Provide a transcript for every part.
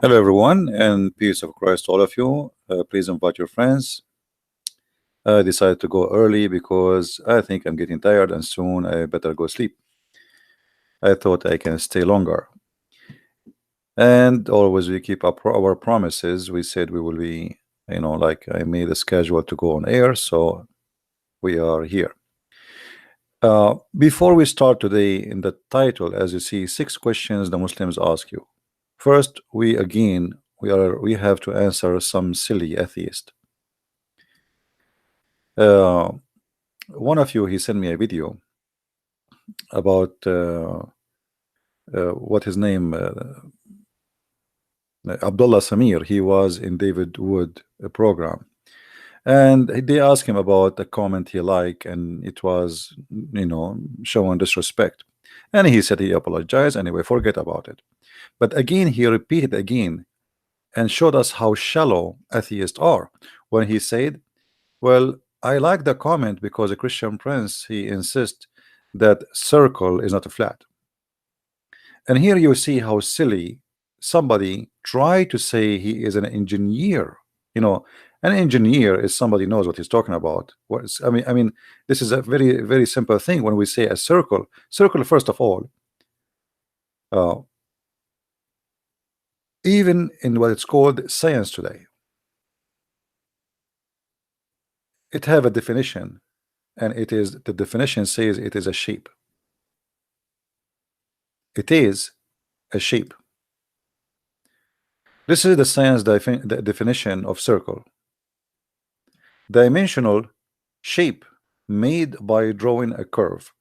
Hello, everyone, and peace of Christ to all of you. Please invite your friends. I decided to go early because I think I'm getting tired and soon I better go sleep. I thought I can stay longer. And always we keep up our promises. We said we will be, like I made a schedule to go on air, so we are here. Before we start today, in the title, as you see, 6 questions the Muslims ask you. First, we have to answer some silly atheist. Uh, one of you he sent me a video about what his name Abdullah Samir. He was in David Wood program, and they asked him about a comment he liked, and it was showing disrespect, and he said he apologized anyway, forget about it. But again he repeated again and showed us how shallow atheists are when he said, well, I like the comment because a Christian prince he insists that circle is not a flat. And here you see how silly somebody try to say he is an engineer. An engineer is somebody knows what he's talking about. I mean, this is a very, very simple thing. When we say a circle, first of all, uh, even in what it's called science today, it have a definition, and the definition says it is a shape. It is a shape. This is the science the definition of circle. Dimensional shape made by drawing a curve.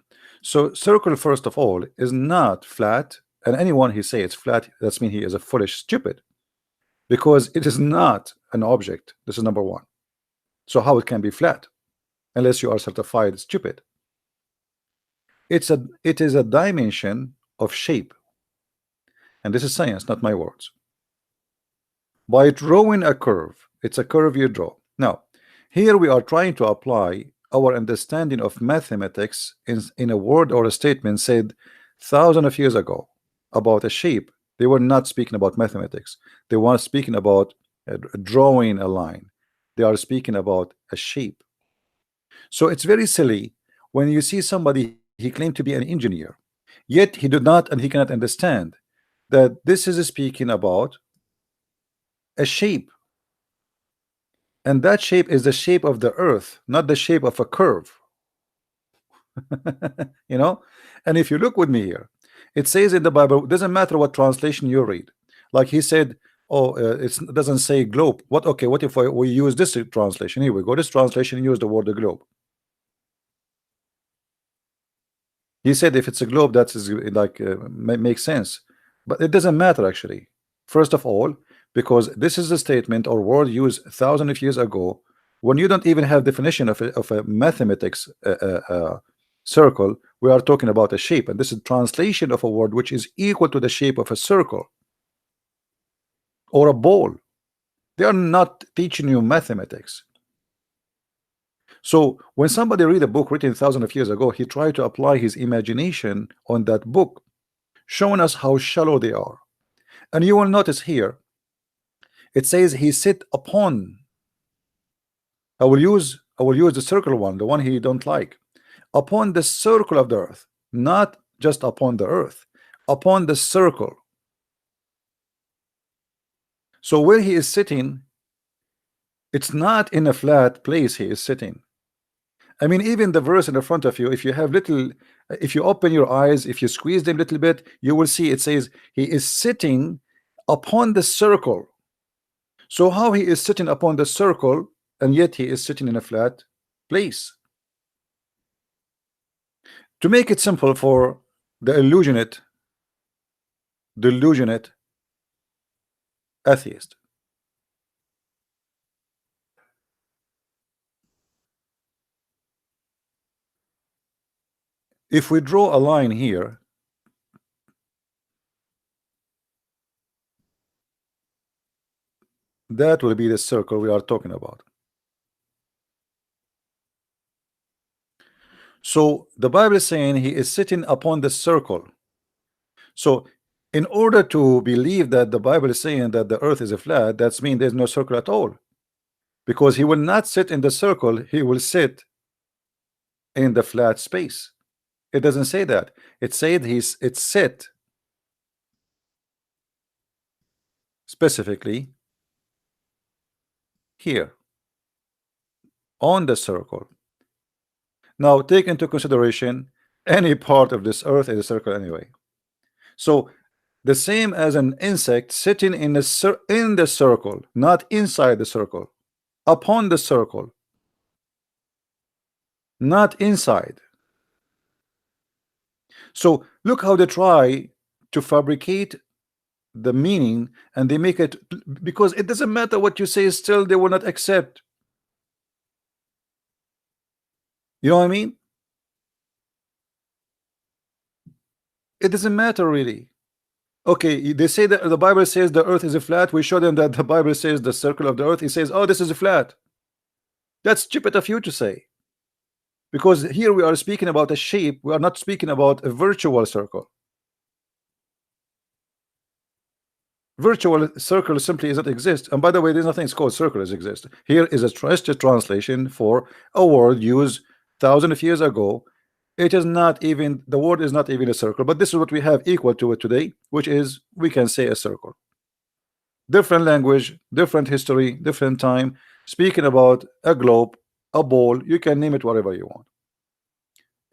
So circle, first of all, is not flat, and anyone who say it's flat, that's mean he is a foolish stupid, because it is not an object. This is number one. So how it can be flat unless you are certified stupid? It is a dimension of shape, and this is science, not my words. By drawing a curve, it's a curve you draw. Now here we are trying to apply our understanding of mathematics in a word or a statement said thousands of years ago about a shape. They were not speaking about mathematics. They were speaking about drawing a line. They are speaking about a shape. So it's very silly when you see somebody, he claimed to be an engineer, yet he did not and he cannot understand that this is speaking about a shape. And that shape is the shape of the earth, not the shape of a curve. And if you look with me here, it says in the Bible, it doesn't matter what translation you read. Like he said, oh, it doesn't say globe. What if we use this translation? Here we go, this translation use the word the globe. He said if it's a globe, that is like makes sense, but it doesn't matter actually. First of all, because this is a statement or word used thousands of years ago, when you don't even have definition of a mathematics circle. We are talking about a shape, and this is translation of a word which is equal to the shape of a circle or a ball. They are not teaching you mathematics. So when somebody read a book written thousands of years ago, he tried to apply his imagination on that book, showing us how shallow they are. And you will notice here it says he sit upon. I will use the circle one, the one he don't like. Upon the circle of the earth, not just upon the earth, upon the circle. So where he is sitting, it's not in a flat place he is sitting. I mean, even the verse in the front of you, if you open your eyes, if you squeeze them a little bit, you will see it says he is sitting upon the circle. So how he is sitting upon the circle and yet he is sitting in a flat place? To make it simple for the delusionate atheist, if we draw a line here, that will be the circle we are talking about. So the Bible is saying he is sitting upon the circle. So In order to believe that the Bible is saying that the earth is a flat, that means there's no circle at all, because he will not sit in the circle, he will sit in the flat space. It doesn't say that. It said it's sit specifically here on the circle. Now take into consideration any part of this earth is a circle anyway. So the same as an insect sitting in the circle, not inside the circle, upon the circle, not inside. So look how they try to fabricate the meaning, and they make it, because it doesn't matter what you say, still they will not accept. You know what I mean? It doesn't matter really. Okay, they say that the Bible says the earth is a flat. We show them that the Bible says the circle of the earth. He says, oh, this is a flat. That's stupid of you to say, because here we are speaking about a shape. We are not speaking about a virtual circle. Virtual circle simply does not exist. And by the way, there's nothing called circles exist. Here is a trusted translation for a word used thousands of years ago. It is not even, the word is not even a circle, but this is what we have equal to it today, which is, we can say, a circle. Different language, different history, different time, speaking about a globe, a ball, you can name it whatever you want.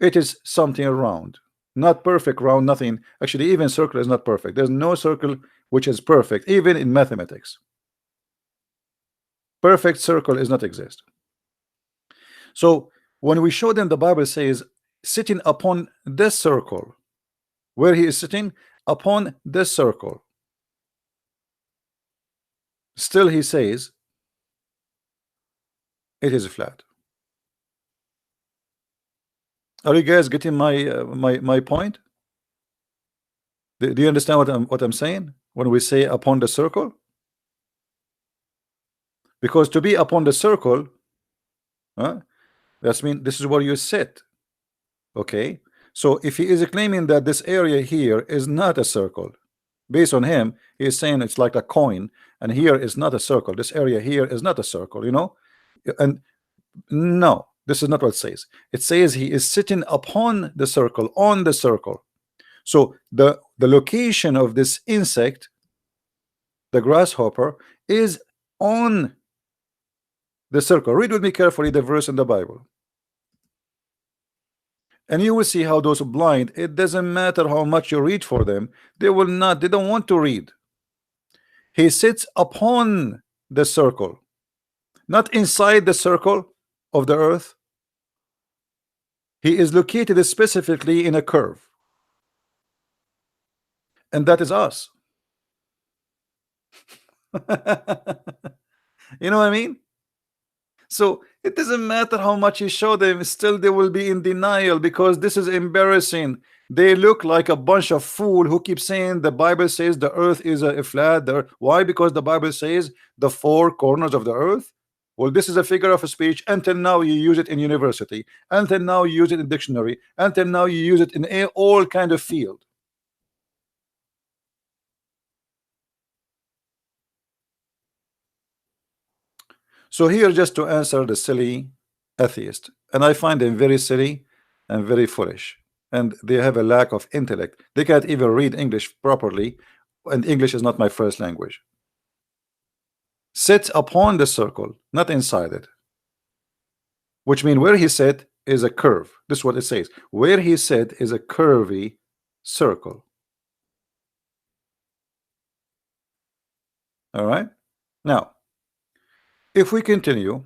It is something round, not perfect round, nothing. Actually, even circle is not perfect. There's no circle which is perfect, even in mathematics. Perfect circle is not exist. So when we show them, the Bible says sitting upon this circle, where he is sitting upon this circle, still he says it is flat. Are you guys getting my point? Do you understand what I'm saying when we say upon the circle? Because to be upon the circle, that's mean this is where you sit. Okay, so if he is claiming that this area here is not a circle, based on him, he is saying it's like a coin, and here is not a circle. This area here is not a circle, you know. And no, this is not what it says. It says he is sitting upon the circle, on the circle. So the location of this insect, the grasshopper, is on the circle. Read with me carefully the verse in the Bible, and you will see how those blind, it doesn't matter how much you read for them, they don't want to read. He sits upon the circle, not inside the circle of the earth. He is located specifically in a curve, and that is us. You know what I mean? So it doesn't matter how much you show them, still they will be in denial, because this is embarrassing. They look like a bunch of fool who keep saying the Bible says the earth is a flat. Why? Because the Bible says the four corners of the earth. Well, this is a figure of speech. Until now you use it in university, until now you use it in dictionary, until now you use it in all kind of field. So here, just to answer the silly atheist, and I find them very silly and very foolish, and they have a lack of intellect. They can't even read English properly, and English is not my first language. Sits upon the circle, not inside it, which means where he sat is a curve. This is what it says. Where he sat is a curvy circle. All right. Now, if we continue,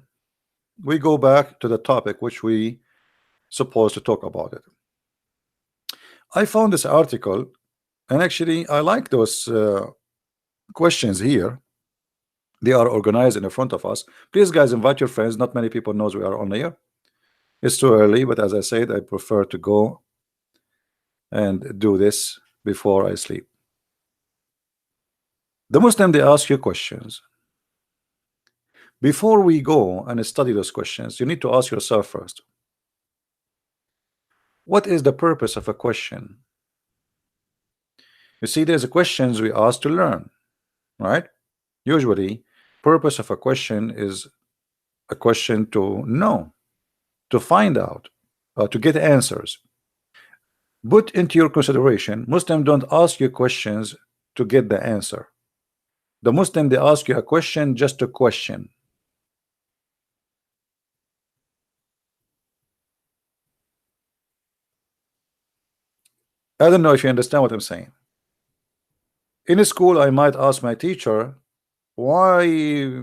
we go back to the topic which we supposed to talk about it. I found this article, and actually I like those questions here. They are organized in the front of us. Please, guys, invite your friends. Not many people knows we are on here. It's too early, but as I said, I prefer to go and do this before I sleep. The Muslim, they ask you questions. Before we go and study those questions, you need to ask yourself first, what is the purpose of a question? You see, there's questions we ask to learn, right? Usually, purpose of a question is a question to know, to find out, to get answers. Put into your consideration, Muslims don't ask you questions to get the answer. The Muslim, they ask you a question just to question. I don't know if you understand what I'm saying. In school, I might ask my teacher why,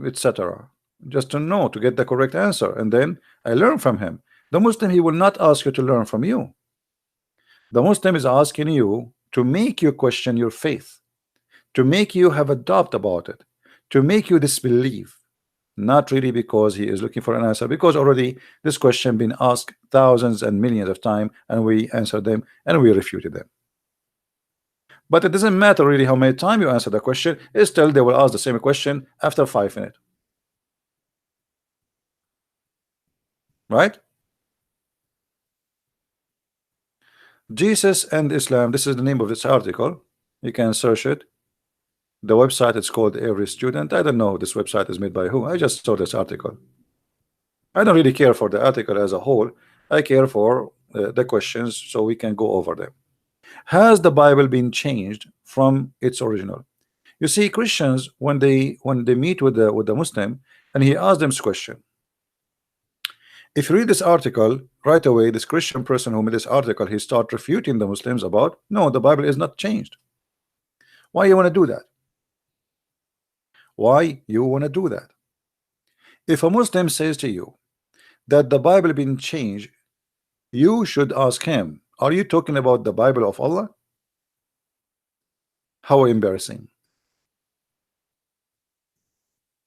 etc., just to know, to get the correct answer, and then I learn from him. The Muslim, he will not ask you to learn from you. The Muslim is asking you to make you question your faith, to make you have a doubt about it, to make you disbelieve. Not really because he is looking for an answer, because already this question been asked thousands and millions of times, and we answered them and we refuted them. But it doesn't matter really how many times you answer the question, still they will ask the same question after 5 minutes, right? Jesus and Islam, this is the name of this article. You can search it. The website is called Every Student. I don't know this website is made by who. I just saw this article. I don't really care for the article as a whole. I care for the questions, so we can go over them. Has the Bible been changed from its original? You see, Christians, when they meet with the Muslim, and he asks them this question. If you read this article right away, this Christian person who made this article, he start refuting the Muslims about, no, the Bible is not changed. Why you want to do that? Why you want to do that? If a Muslim says to you that the Bible been changed, you should ask him, are you talking about the Bible of Allah? How embarrassing.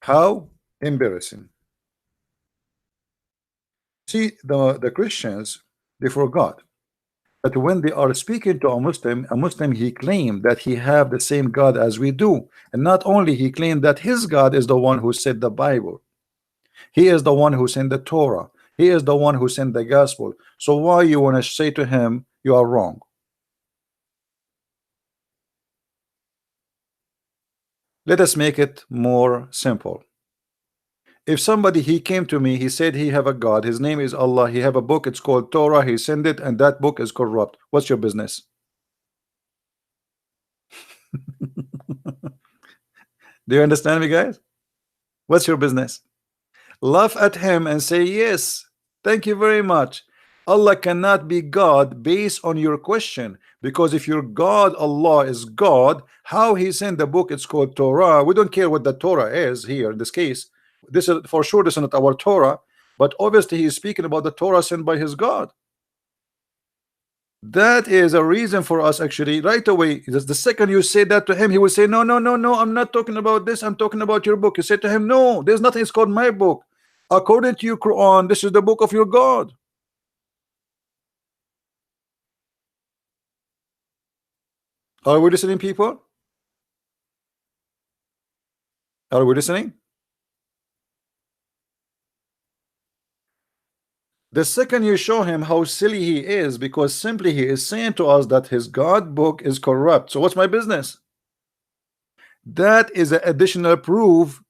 How embarrassing. See, the Christians, they forgot that when they are speaking to a Muslim, he claimed that he have the same God as we do. And not only he claimed that his God is the one who said the Bible. He is the one who sent the Torah. He is the one who sent the gospel. So why you want to say to him, you are wrong? Let us make it more simple. If somebody, he came to me, he said he have a God, his name is Allah, he have a book, it's called Torah, he sent it, and that book is corrupt. What's your business? Do you understand me, guys? What's your business? Laugh at him and say, yes, thank you very much. Allah cannot be God based on your question, because if your God, Allah, is God, how he sent the book, it's called Torah. We don't care what the Torah is here in this case. This is for sure, this is not our Torah, but obviously he is speaking about the Torah sent by his God. That is a reason for us actually right away. The second you say that to him, he will say, no, no, no, no, I'm not talking about this, I'm talking about your book. You say to him, no, there's nothing, it's called my book. According to your Quran, this is the book of your God. Are we listening, people? Are we listening? The second you show him how silly he is, because simply he is saying to us that his God book is corrupt. So what's my business? That is an additional proof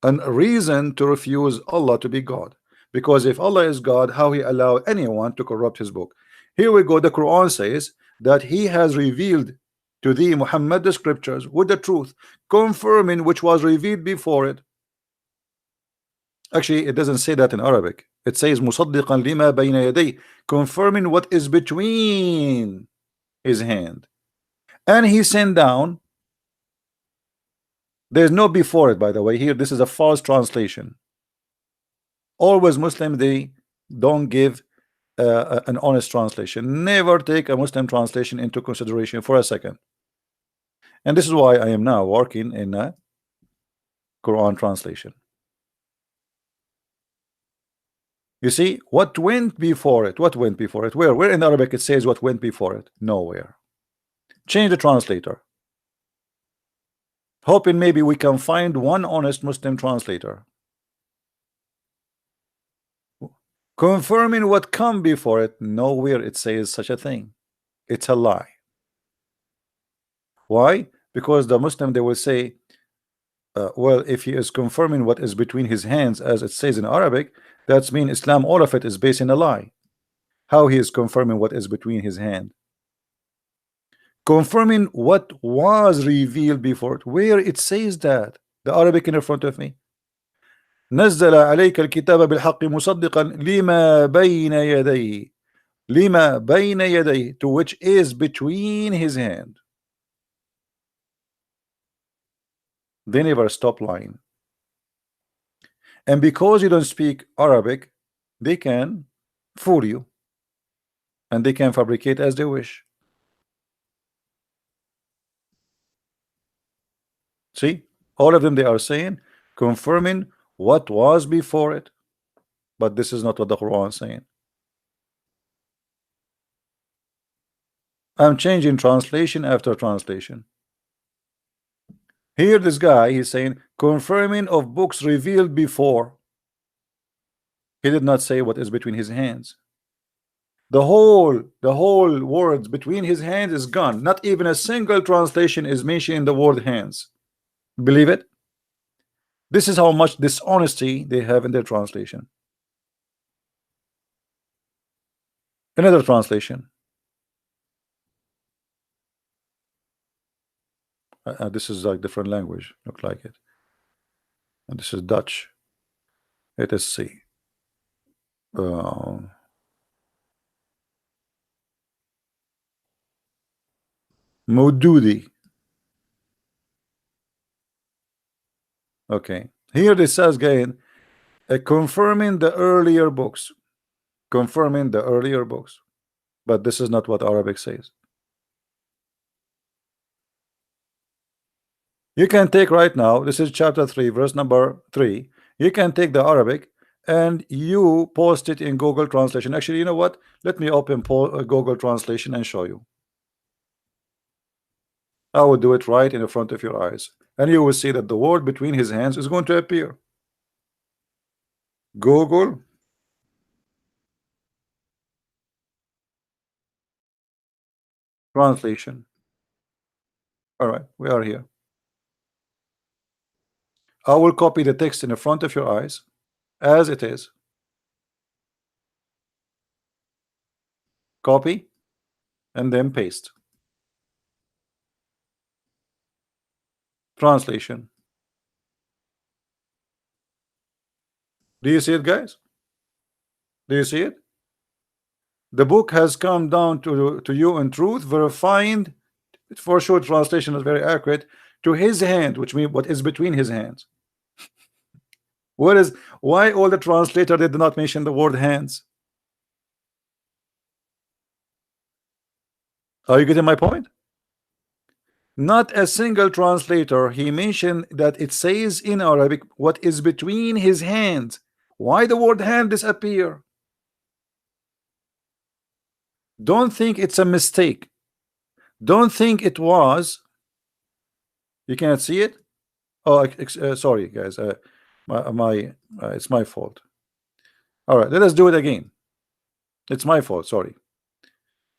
and a reason to refuse Allah to be God. Because if Allah is God, how he allow anyone to corrupt his book? Here we go. The Quran says that he has revealed to thee, Muhammad, the scriptures with the truth, confirming which was revealed before it. Actually, it doesn't say that in Arabic. It says musaddiqan lima bayna yaday, confirming what is between his hand. And he sent down. There's no before it, by the way. Here, this is a false translation. Always Muslim, they don't give an honest translation. Never take a Muslim translation into consideration for a second. And this is why I am now working in a Quran translation. You see, what went before it? What went before it? Where in Arabic it says what went before it? Nowhere. Change the translator. Hoping maybe we can find one honest Muslim translator. Confirming what come before it. Nowhere it says such a thing. It's a lie. Why? Because the Muslim, they will say, well, if he is confirming what is between his hands, as it says in Arabic, that's mean Islam, all of it is based in a lie. How he is confirming what is between his hand? Confirming what was revealed before it. Where it says that? The Arabic in front of me. نزل عليك الكتاب بالحق مصدقا لما بين يديه. لما بين يديه, to which is between his hand. They never stop lying. And because you don't speak Arabic, they can fool you, and they can fabricate as they wish. See, all of them, they are saying, confirming what was before it, but this is not what the Quran is saying. I'm changing translation after translation. Here this guy, he's saying confirming of books revealed before. He did not say what is between his hands. The whole words between his hands is gone. Not even a single translation is mentioning the word hands. Believe it? This is how much dishonesty they have in their translation. Another translation. This is like different language, look like it. And this is Dutch. Let us see. Modudi. Okay. Here this says again, confirming the earlier books. Confirming the earlier books. But this is not what Arabic says. You can take right now, this is chapter 3, verse number 3. You can take the Arabic and you post it in Google Translation. Actually, you know what? Let me open Google Translation and show you. I will do it right in the front of your eyes. And you will see that the word between his hands is going to appear. Google Translation. All right, we are here. I will copy the text in the front of your eyes as it is. Copy and then paste. Translation. Do you see it, guys? Do you see it? The book has come down to you in truth, verifying, for sure translation is very accurate, to his hand, which means what is between his hands. Why all the translator did not mention the word hands? Are you getting my point? Not a single translator he mentioned that it says in Arabic what is between his hands. Why the word hand disappear? Don't think it's a mistake. Don't think it was. You cannot see it. Oh, sorry guys, it's my fault. All right, let us do it again. It's my fault, sorry.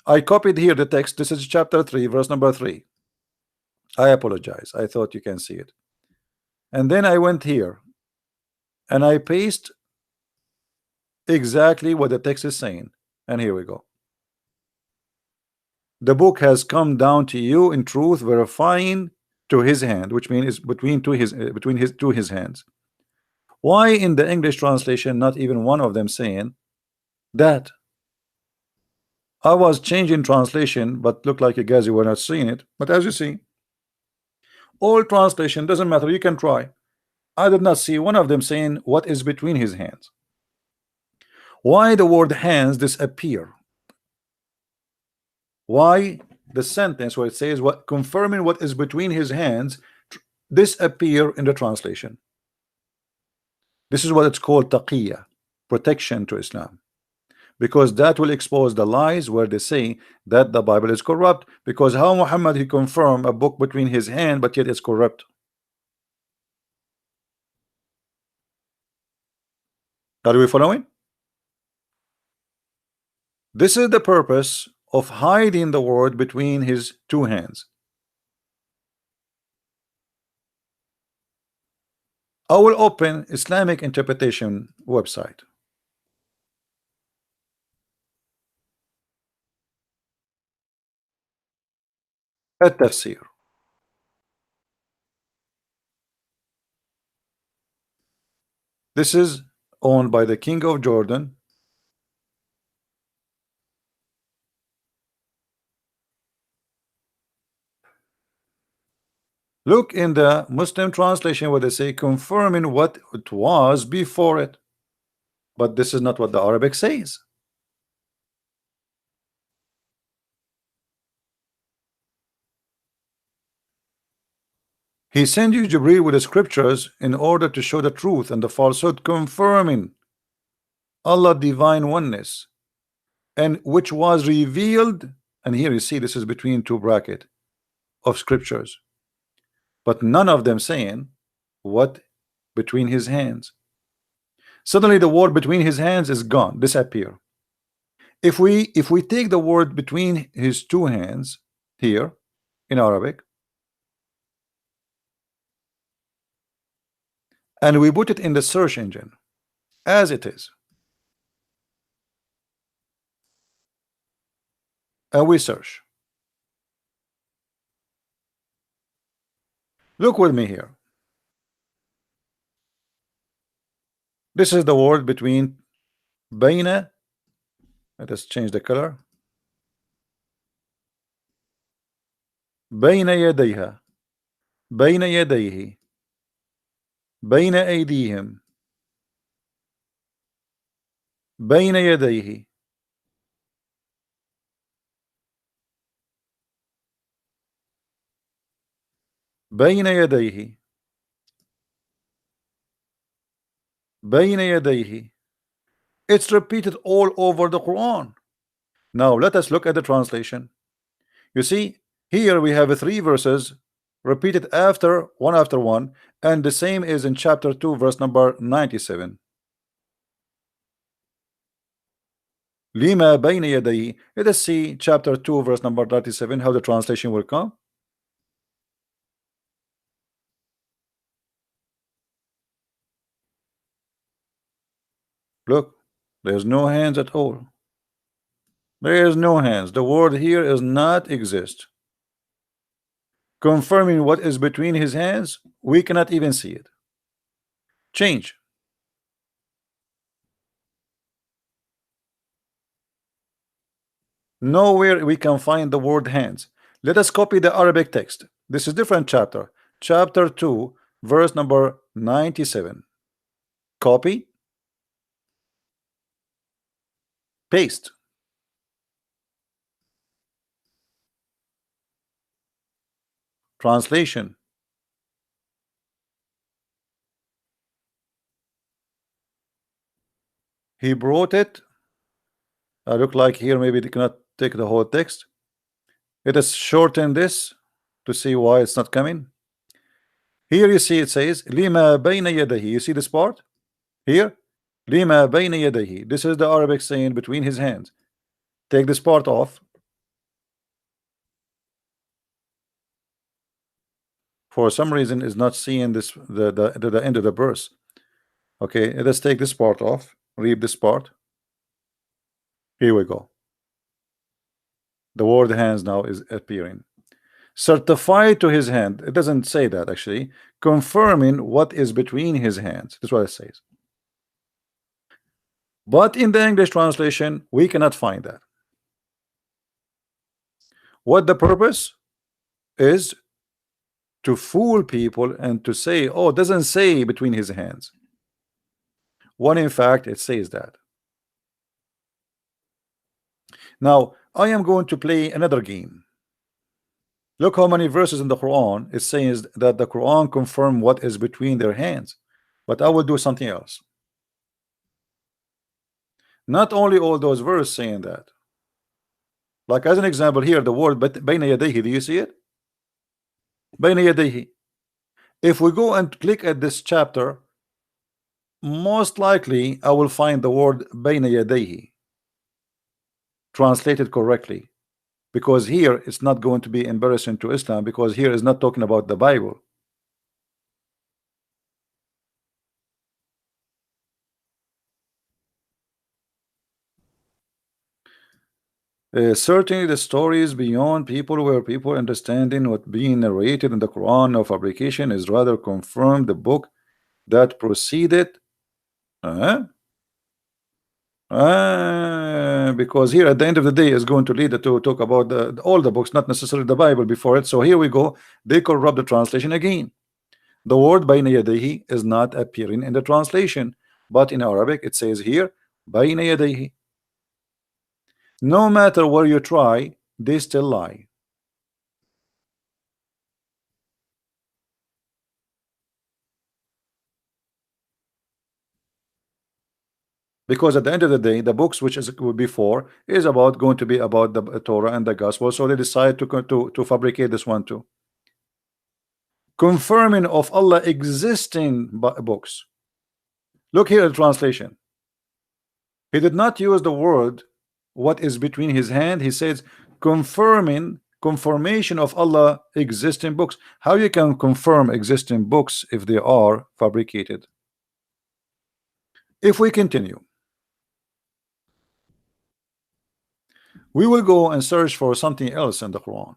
I copied here the text. This is chapter 3, verse number 3. I apologize. I thought you can see it. And then I went here and I paste exactly what the text is saying. And here we go. The book has come down to you in truth, verifying to his hand, which means between his two hands. Why in the English translation not even one of them saying that? I was changing translation, but looked like you guys, you were not seeing it. But as you see, all translation doesn't matter. You can try. I did not see one of them saying what is between his hands. Why the word hands disappear? Why the sentence where it says what confirming what is between his hands disappear in the translation? This is what it's called taqiyya, protection to Islam, because that will expose the lies where they say that the Bible is corrupt. Because how Muhammad he confirmed a book between his hand but yet it's corrupt? Are we following? This is the purpose of hiding the word between his two hands. I will open Islamic interpretation website. التفسير. This is owned by the King of Jordan. Look in the Muslim translation where they say confirming what it was before it. But this is not what the Arabic says. He sent you Jibreel with the scriptures in order to show the truth and the falsehood, confirming Allah divine oneness, and which was revealed. And here you see this is between two brackets of scriptures, but none of them saying what between his hands. Suddenly the word between his hands is gone, disappear. If we take the word between his two hands here in Arabic and we put it in the search engine as it is, and we search, look with me here. This is the word between bayna. Let us change the color. بين يديها بين يديه بين أيديهم بين يديه بين يديه بين يديه. It's repeated all over the Quran. Now let us look at the translation. You see here we have three verses repeated after one, and the same is in chapter 2 verse number 97. لما بين يديه. Let us see chapter 2 verse number 37 how the translation will come. Look, there's no hands at all. There is no hands. The word here is not exist. Confirming what is between his hands, we cannot even see it. Change. Nowhere we can find the word hands. Let us copy the Arabic text. This is different chapter. Chapter 2, verse number 97. Copy. Paste. Translation. He brought it. I look like here maybe they cannot take the whole text. Let us shorten this to see why it's not coming. Here you see it says lima bayna yadayhi. You see this part here, lima bayna yadayhi. This is the Arabic saying between his hands. Take this part off. For some reason is not seeing this the end of the verse. Okay, let's take this part off. Read this part. Here we go. The word hands now is appearing. Certified to his hand. It doesn't say that actually. Confirming what is between his hands. That's what it says. But in the English translation, we cannot find that. What the purpose is to fool people and to say, oh, it doesn't say between his hands. When in fact it says that. Now I am going to play another game. Look how many verses in the Quran it says that the Quran confirm what is between their hands. But I will do something else. Not only all those verses saying that. Like as an example here, the word bayna yadayhi, do you see it? Bayna yadayhi. If we go and click at this chapter, most likely I will find the word bayna yadayhi translated correctly, because here it's not going to be embarrassing to Islam, because here is not talking about the Bible. Certainly, the stories beyond people where people understanding what being narrated in the Quran of fabrication is rather confirm the book that proceeded. Uh, because here at the end of the day is going to lead to talk about all the books, not necessarily the Bible before it. So here we go. They corrupt the translation again. The word bayna yadayhi is not appearing in the translation, but in Arabic it says here bayna yadayhi. No matter where you try, they still lie. Because at the end of the day, the books which is before is about going to be about the Torah and the Gospel. So they decide to fabricate this one too. Confirming of Allah existing books. Look here at the translation. He did not use the word what is between his hand. He says confirmation of Allah existing books. How you can confirm existing books if they are fabricated? If we continue, we will go and search for something else in the Quran.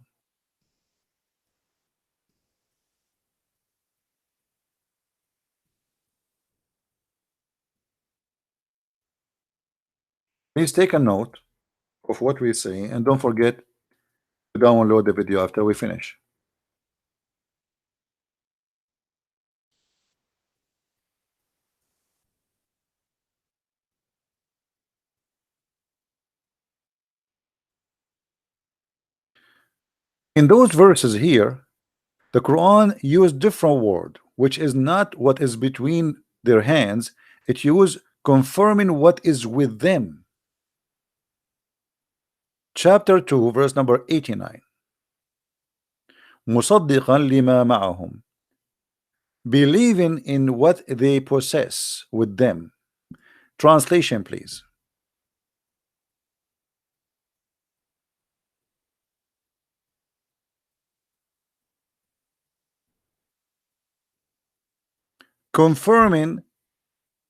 Please take a note of what we say and don't forget to download the video after we finish. In those verses here, the Quran used different word, which is not what is between their hands. It used confirming what is with them. Chapter 2, verse number 89. مصدقا لما معهم, believing in what they possess with them. Translation, please. Confirming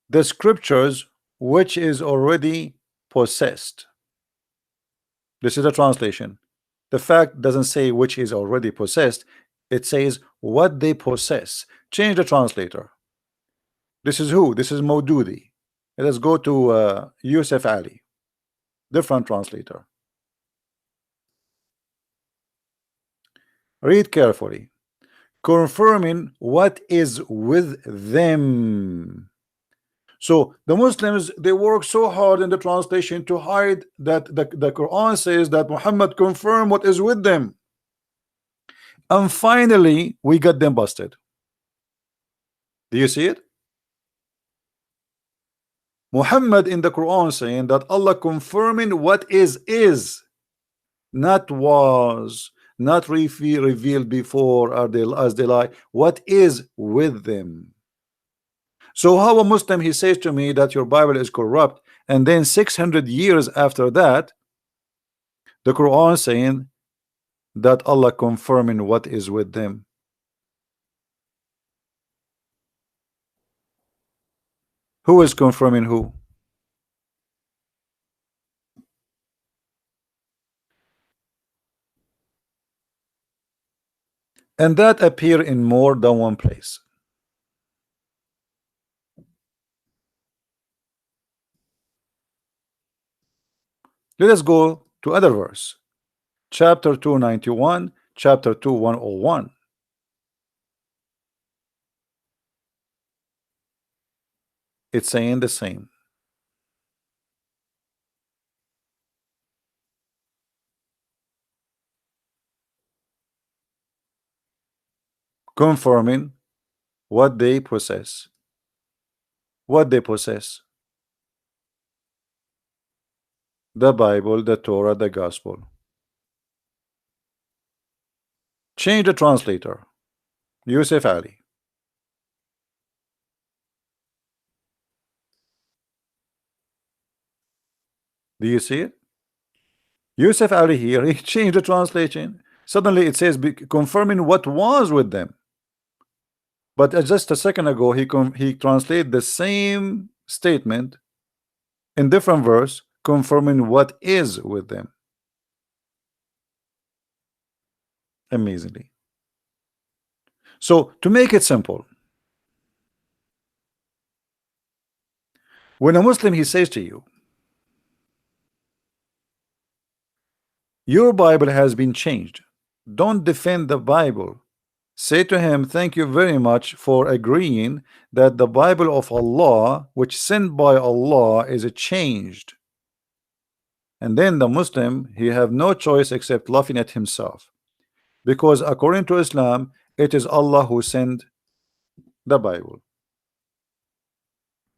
the scriptures which is already possessed. This is a translation. The fact doesn't say which is already possessed, it says what they possess. Change the translator. This is who? This is Maududi. Let's go to Yusuf Ali. Different translator. Read carefully. Confirming what is with them. So the Muslims, they work so hard in the translation to hide that the Quran says that Muhammad confirmed what is with them, and finally we got them busted. Do you see it? Muhammad in the Quran saying that Allah confirming what is, not was, not revealed before, or they, as they lie, what is with them. So how a Muslim, he says to me that your Bible is corrupt, and then 600 years after that the Quran saying that Allah confirming what is with them? Who is confirming who? And that appear in more than one place. Let us go to other verse. Chapter 291, chapter 2 101. It's saying the same. Confirming what they possess. What they possess. The Bible, the Torah, the Gospel. Change the translator. Yusuf Ali. Do you see it? Yusuf Ali here, he changed the translation. Suddenly it says confirming what was with them. But just a second ago, he translated the same statement in different verse, confirming what is with them. amazingly. So to make it simple, when a Muslim he says to you, your Bible has been changed, don't defend the Bible. Say to him, thank you very much for agreeing that the Bible of Allah, which sent by Allah, is changed. And then the Muslim, he have no choice except laughing at himself. Because according to Islam, it is Allah who sent the Bible.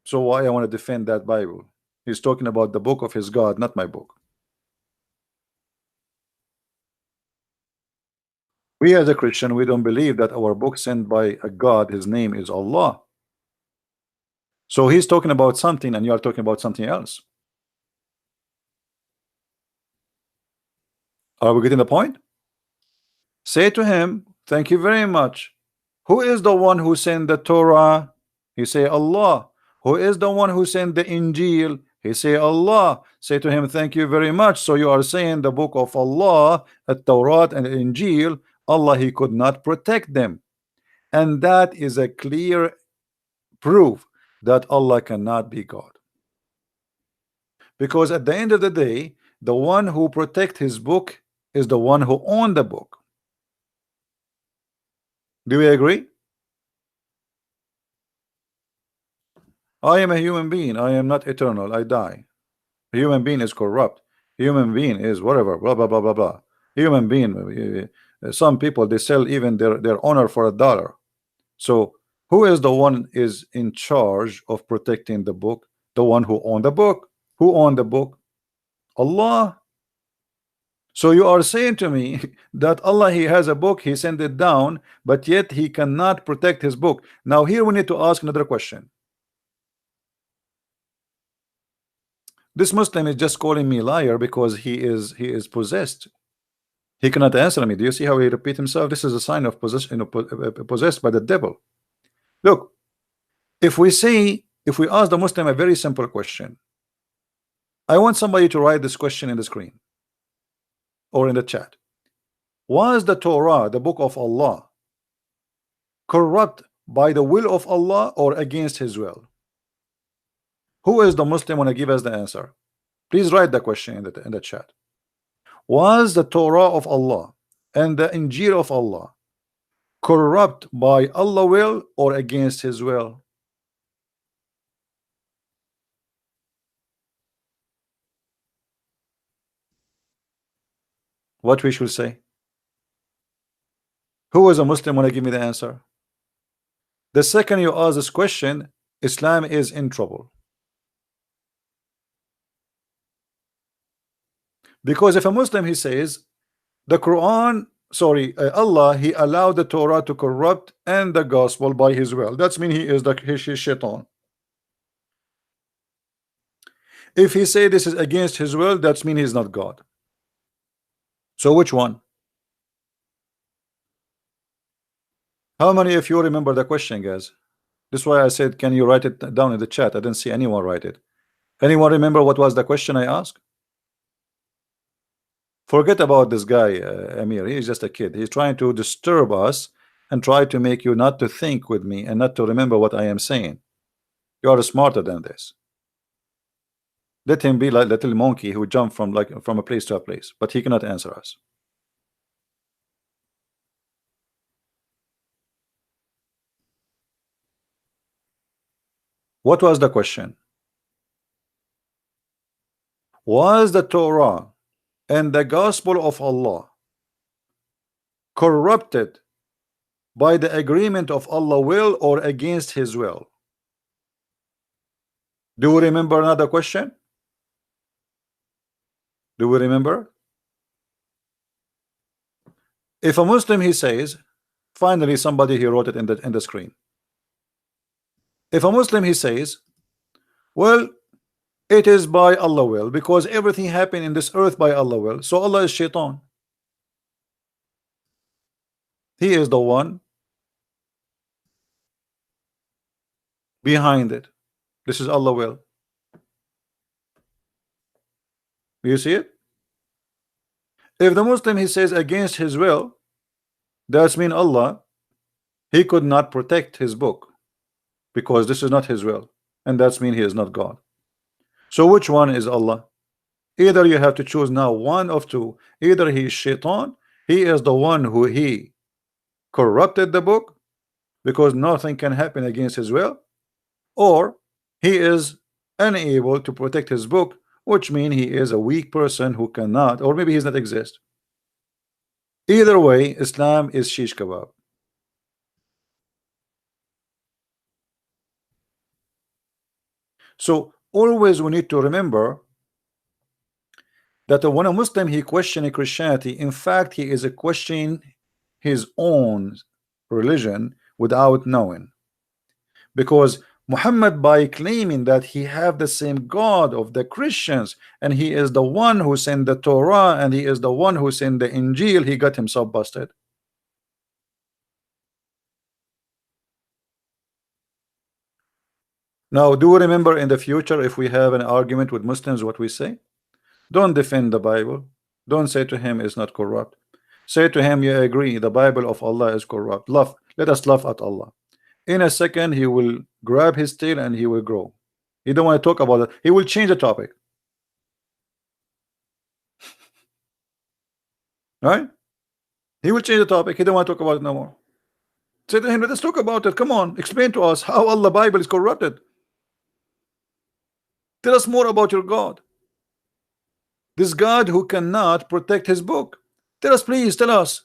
So why I want to defend that Bible? He's talking about the book of his God, not my book. We as a Christian, we don't believe that our book sent by a God, his name is Allah. So he's talking about something and you are talking about something else. Are we getting the point? Say to him, thank you very much. Who is the one who sent the Torah? He say Allah. Who is the one who sent the Injil? He say Allah. Say to him, thank you very much. So you are saying the book of Allah, the Torah and the Injil, Allah he could not protect them. And that is a clear proof that Allah cannot be God. Because at the end of the day, the one who protect his book is the one who owned the book. Do we agree? I am a human being. I am not eternal. I die. A human being is corrupt. Human being is whatever, blah, blah, blah, blah, blah. Human being, some people, they sell even their honor for $1. So who is the one is in charge of protecting the book? The one who owned the book. Who owned the book? Allah. So you are saying to me that Allah he has a book, he sent it down, but yet he cannot protect his book. Now here we need to ask another question. This Muslim is just calling me liar because he is possessed. He cannot answer me. Do you see how he repeat himself? This is a sign of possession, possessed by the devil. Look, if we ask the Muslim a very simple question, I want somebody to write this question in the screen or in the chat. Was the Torah, the book of Allah, corrupt by the will of Allah or against his will? Who is the Muslim want to give us the answer? Please write the question in the chat. Was the Torah of Allah and the Injil of Allah corrupt by Allah's will or against his will? What we should say? Who is a Muslim want to give me the answer? The second you ask this question, Islam is in trouble. Because if a Muslim he says the Quran, Allah he allowed the Torah to corrupt and the gospel by his will, that's mean he is his shaitan. If he say this is against his will, that's mean he's not God. So which one? How many of you remember the question, guys? This is why I said can you write it down in the chat? I didn't see anyone write it. Anyone remember what was the question I asked? Forget about this guy, Amir. He's just a kid. He's trying to disturb us and try to make you not to think with me and not to remember what I am saying. You are smarter than this. Let him be like little monkey who jumped from a place to a place, but he cannot answer us. What was the question? Was the Torah and the gospel of Allah corrupted by the agreement of Allah will or against his will? Do we remember another question? Do we remember? If a Muslim he says, finally somebody he wrote it in the screen. If a Muslim he says, well, it is by Allah will, because everything happened in this earth by Allah will, so Allah is shaitan. He is the one behind it. This is Allah will. You see it? If the Muslim he says against his will, That's mean Allah, he could not protect his book because this is not his will, and that's mean he is not God. So which one is Allah? Either you have to choose now one of two. Either he is shaitan, he is the one who he corrupted the book because nothing can happen against his will, or he is unable to protect his book, which means he is a weak person who cannot, or maybe he's not exist. Either way, Islam is shish kebab. So always we need to remember that when a Muslim he questioning Christianity, in fact he is questioning his own religion without knowing, because Muhammad, by claiming that he have the same God of the Christians and he is the one who sent the Torah and he is the one who sent the Injil, he got himself busted. Now, do we remember in the future if we have an argument with Muslims what we say? Don't defend the Bible. Don't say to him it's not corrupt. Say to him, you agree the Bible of Allah is corrupt. Laugh. Let us laugh at Allah. In a second he will grab his tail and he will grow. He don't want to talk about it. He will change the topic. Right? He will change the topic. He don't want to talk about it no more. Say to him, let us talk about it. Come on, explain to us how Allah Bible is corrupted. Tell us more about your God. This God who cannot protect his book. Tell us, please, tell us.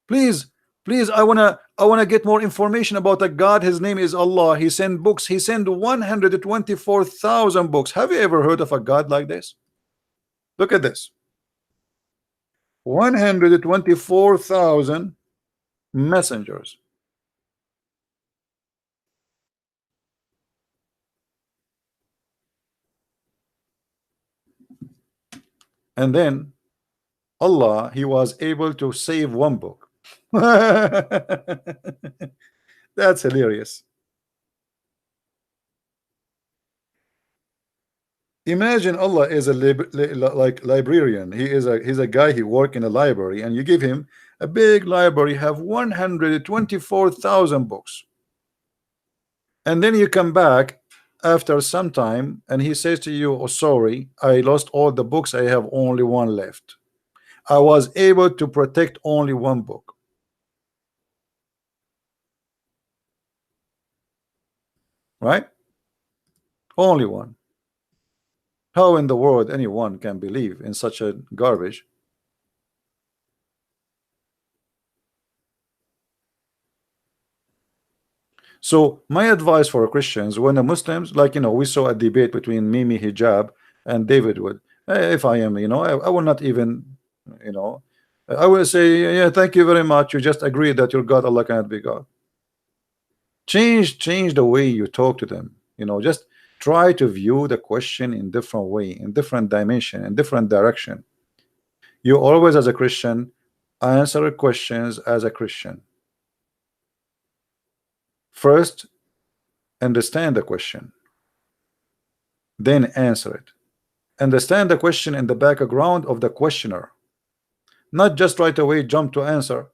Please, please, I wanna get more information about a God. His name is Allah. He sent books. He sent 124,000 books. Have you ever heard of a God like this? Look at this. 124,000 messengers. And then Allah, he was able to save one book. That's hilarious. Imagine Allah is a librarian. He's a guy, he work in a library, and you give him a big library, have 124,000 books, and then you come back after some time and he says to you, oh sorry, I lost all the books, I have only one left. I was able to protect only one book. Right? Only one. How in the world anyone can believe in such a garbage? So my advice for Christians, when the Muslims, like, you know, we saw a debate between Mimi Hijab and David Wood. If I am, you know, I will not even, you know, I will say, yeah, thank you very much. You just agreed that your God, Allah cannot be God. Change the way you talk to them. You know, just try to view the question in different way, in different dimension, in different direction. You always, as a Christian, answer questions as a Christian. First, understand the question, then answer it. Understand the question in the background of the questioner, not just right away jump to answer.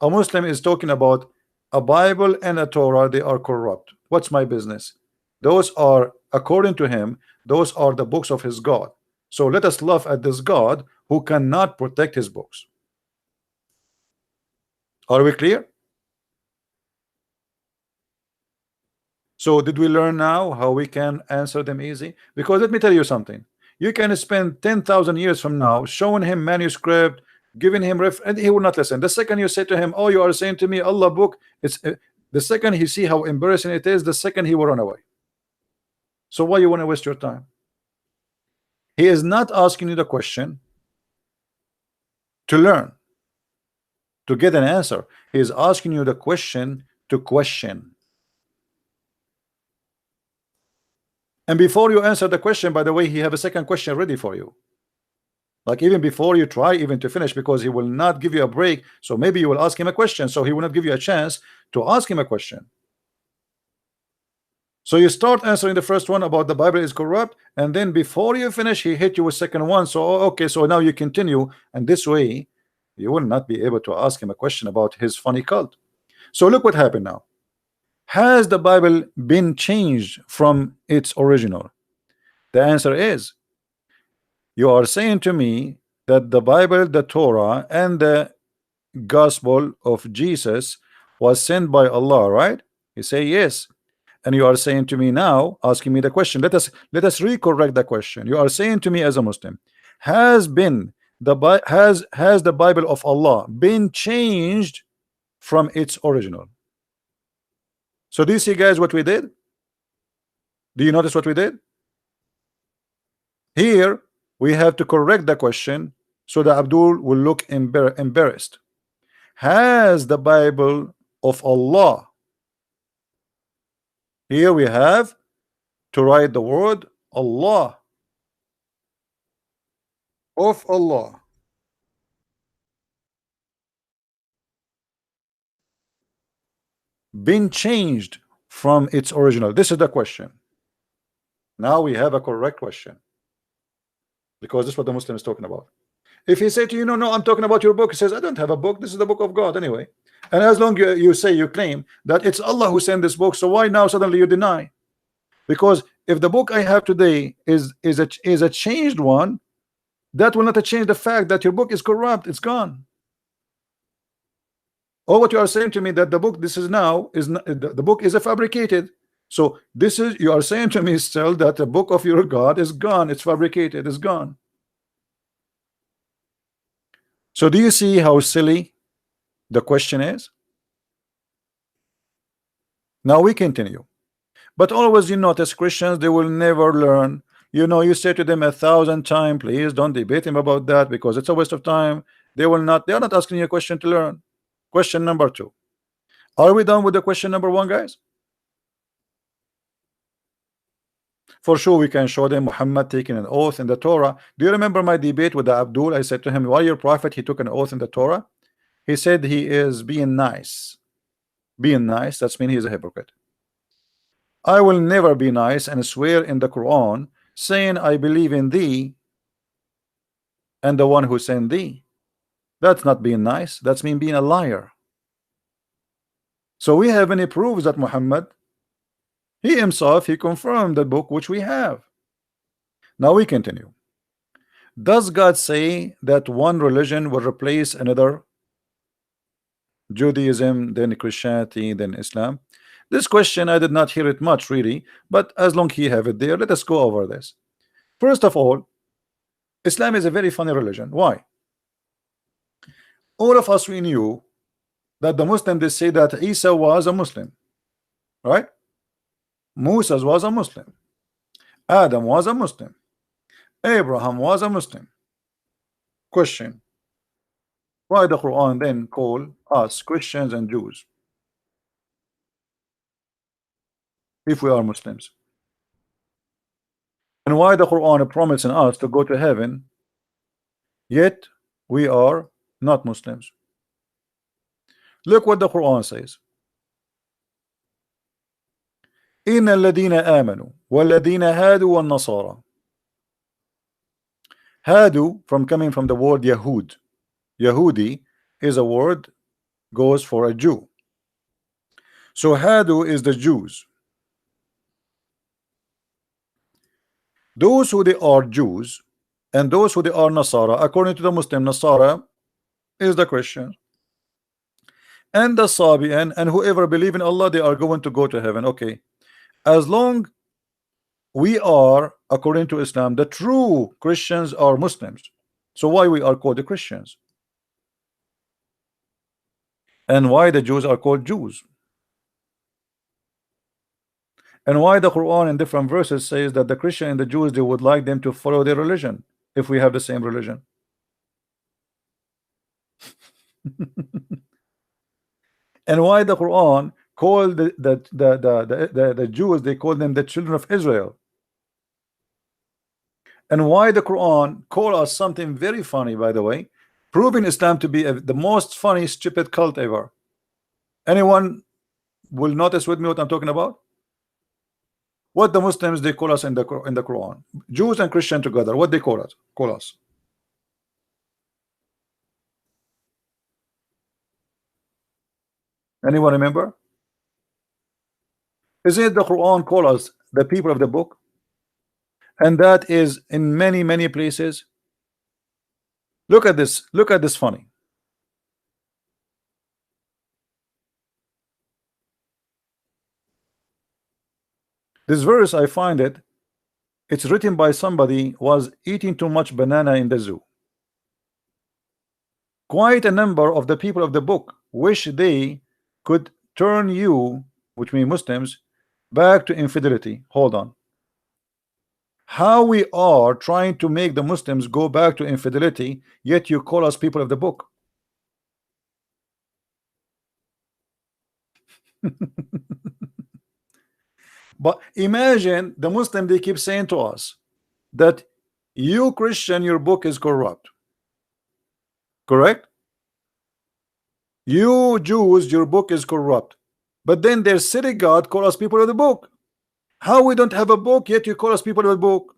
A Muslim is talking about a Bible and a Torah, they are corrupt. What's my business? Those are, according to him, those are the books of his God. So let us laugh at this God who cannot protect his books. Are we clear? So did we learn now how we can answer them easy? Because let me tell you something. You can spend 10,000 years from now showing him manuscript, giving him and he will not listen. The second you say to him, oh, you are saying to me Allah book, it's the second he see how embarrassing it is, the second he will run away. So why you want to waste your time? He is not asking you the question to learn, to get an answer. He is asking you the question to question. And before you answer the question, by the way, he have a second question ready for you. Like even before you try even to finish, because he will not give you a break. So maybe you will ask him a question, so he will not give you a chance to ask him a question. So you start answering the first one about the Bible is corrupt, and then before you finish, he hit you with second one. So okay, so now you continue, and this way You will not be able to ask him a question about his funny cult. So look what happened now. Has the Bible been changed from its original? The answer is, you are saying to me that the Bible, the Torah, and the Gospel of Jesus was sent by Allah, right? You say yes. And you are saying to me now, asking me the question. Let us recorrect the question. You are saying to me as a Muslim, has the Bible of Allah been changed from its original? So do you see, guys, what we did? Do you notice what we did? Here we have to correct the question so that Abdul will look embarrassed. Has the Bible of Allah, here we have to write the word Allah, of Allah, been changed from its original? This is the question. Now we have a correct question, because this is what the Muslim is talking about. If he say to you, no, I'm talking about your book, he says, I don't have a book, this is the book of God anyway. And as long you say, you claim that it's Allah who sent this book, so why now suddenly you deny? Because if the book I have today is a changed one, that will not change the fact that your book is corrupt, it's gone. Or what you are saying to me, that the book this is now is not, the book is a fabricated. So this is, you are saying to me still that the book of your God is gone, it's fabricated, it's gone. So do you see how silly the question is? Now we continue. But always, you notice, Christians, they will never learn. You say to them 1,000 times, please don't debate him about that because it's a waste of time. They are not asking you a question to learn. Question number 2. Are we done with the question number 1, guys? For sure we can show them Muhammad taking an oath in the Torah. Do you remember my debate with the Abdul? I said to him, why your prophet, he took an oath in the Torah? He said he is being nice. Being nice, that's mean he's a hypocrite. I will never be nice and swear in the Quran saying I believe in thee and the one who sent thee. That's not being nice, that's mean being a liar. So we have any proofs that Muhammad, he himself, he confirmed the book which we have. Now we continue. Does God say that one religion will replace another? Judaism, then Christianity, then Islam. This question I did not hear it much really, but as long as you have it there, let us go over this. First of all, Islam is a very funny religion. Why? All of us, we knew that the Muslims, they say that Isa was a Muslim, right? Moses was a Muslim, Adam was a Muslim, Abraham was a Muslim. Question: why the Quran then call us Christians and Jews if we are Muslims? And why the Quran promising us to go to heaven, yet we are not Muslims? Look what the Quran says. إن الذين آمنوا والذين هادوا والنصارى. Hadu coming from the word Yahud. Yahudi is a word goes for a Jew. So Hadu is the Jews. Those who they are Jews and those who they are Nasara, according to the Muslim, Nasara is the Christian, and the Sabian, and whoever believe in Allah, they are going to go to heaven. Okay, as long we are, according to Islam, the true Christians are Muslims. So why we are called the Christians? And why the Jews are called Jews? And why the Quran in different verses says that the Christian and the Jews, they would like them to follow their religion if we have the same religion? And why the Quran called the Jews, they call them the children of Israel? And why the Quran call us something very funny, by the way, proving Islam to be the most funny, stupid cult ever? Anyone will notice with me what I'm talking about? What the Muslims, they call us in the Quran, Jews and Christian together, what they call us? Anyone remember? Isn't it the Quran call us the people of the book? And that is in many, many places. Look at this. Look at this funny. This verse, I find it's written by somebody was eating too much banana in the zoo. Quite a number of the people of the book wish they could turn you, which means Muslims, back to infidelity. Hold on. How we are trying to make the Muslims go back to infidelity, yet you call us people of the book. But imagine the Muslim, they keep saying to us that you Christian, your book is corrupt. Correct? You Jews, your book is corrupt. But then their city God call us people of the book. How we don't have a book, yet you call us people of the book?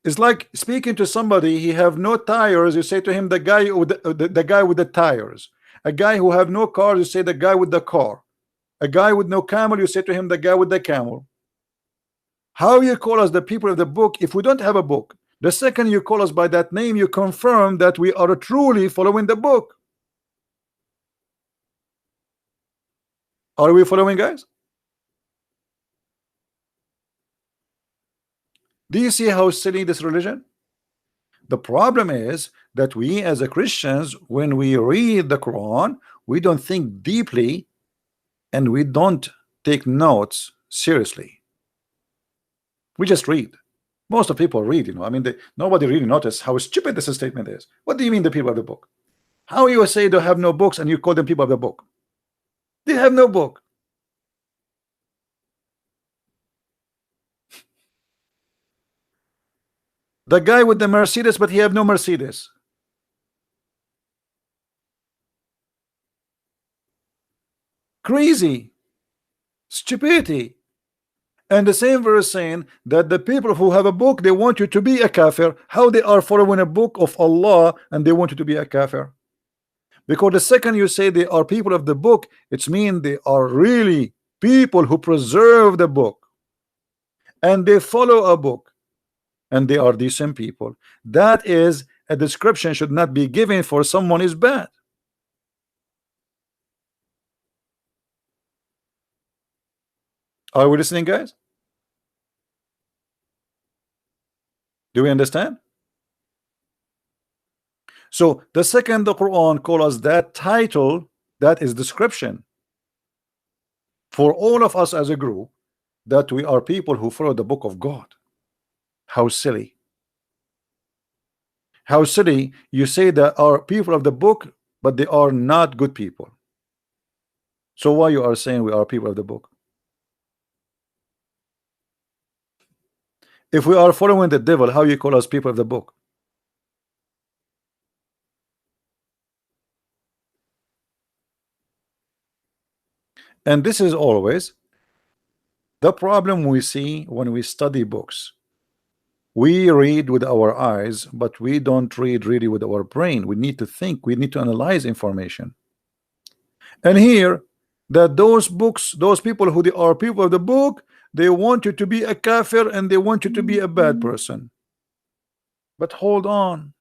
It's like speaking to somebody, he have no tires, you say to him the guy with the guy with the tires. A guy who have no car, you say the guy with the car. A guy with no camel, you say to him the guy with the camel. How you call us the people of the book if we don't have a book? The second you call us by that name, you confirm that we are truly following the book. Are we following, guys? Do you see how silly this religion? The problem is that we as a Christians, when we read the Quran, we don't think deeply and we don't take notes seriously. We just read. Most of people read, you know. I mean, nobody really noticed how stupid this statement is. What do you mean the people of the book? How you say they have no books and you call them people of the book? They have no book. The guy with the Mercedes, but he have no Mercedes. Crazy. Stupidity. And the same verse saying that the people who have a book, they want you to be a kafir. How they are following a book of Allah and they want you to be a kafir? Because the second you say they are people of the book, it's mean they are really people who preserve the book and they follow a book and they are decent people. That is a description should not be given for someone is bad. Are we listening, guys? Do we understand? So the second the Quran call us that title, that is description for all of us as a group that we are people who follow the book of God. How silly. How silly you say that are people of the book, but they are not good people. So why you are saying we are people of the book? If we are following the devil, how you call us people of the book? And this is always the problem we see when we study books. We read with our eyes, but we don't read really with our brain. We need to think, we need to analyze information. And here, that those books, those people who they are people of the book, they want you to be a kafir and they want you to be a bad person. But hold on.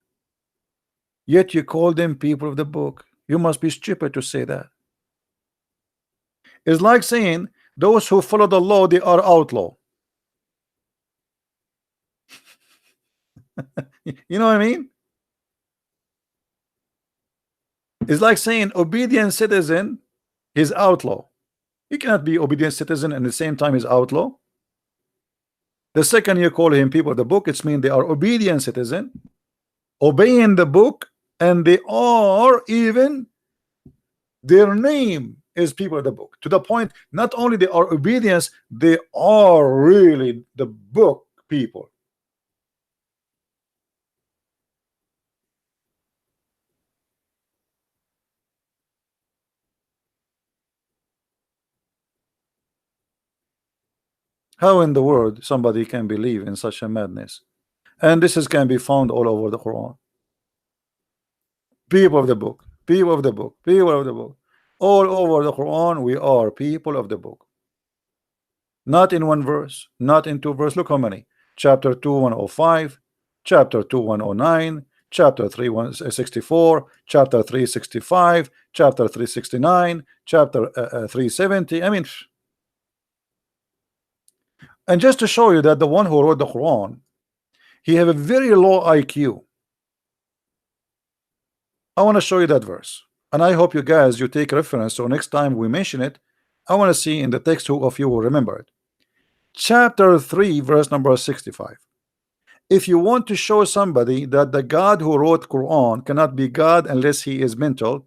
Yet you call them people of the book. You must be stupid to say that. It's like saying those who follow the law, they are outlaw. You know what I mean? It's like saying obedient citizen is outlaw. You cannot be obedient citizen and at the same time is outlaw. The second you call him people of the book, it's mean they are obedient citizen, obeying the book, and they are even their name is people of the book, to the point not only they are obedience, they are really the book people. How in the world somebody can believe in such a madness? And this is can be found all over the Quran. People of the book. People of the book. People of the book. All over the Quran, we are people of the book. Not in one verse, not in two verse. Look how many. Chapter 2, 105, chapter 2, 109, chapter 3, 164, chapter 365, chapter 369, chapter 370. I mean, and just to show you that the one who wrote the Quran, he have a very low IQ. I want to show you that verse, and I hope you guys you take reference, so next time we mention it, I want to see in the text who of you will remember it. Chapter 3, verse number 65. If you want to show somebody that the God who wrote Quran cannot be God unless he is mental,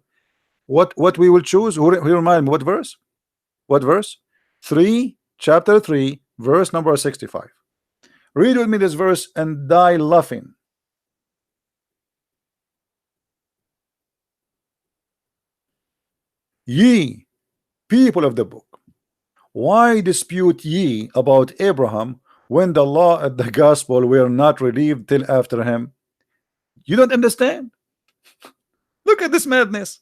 what we will choose? Who remind me what verse? What verse? 3, chapter 3, verse number 65. Read with me this verse and die laughing. Ye people of the book, why dispute ye about Abraham when the law and the gospel were not relieved till after him? You don't understand? Look at this madness.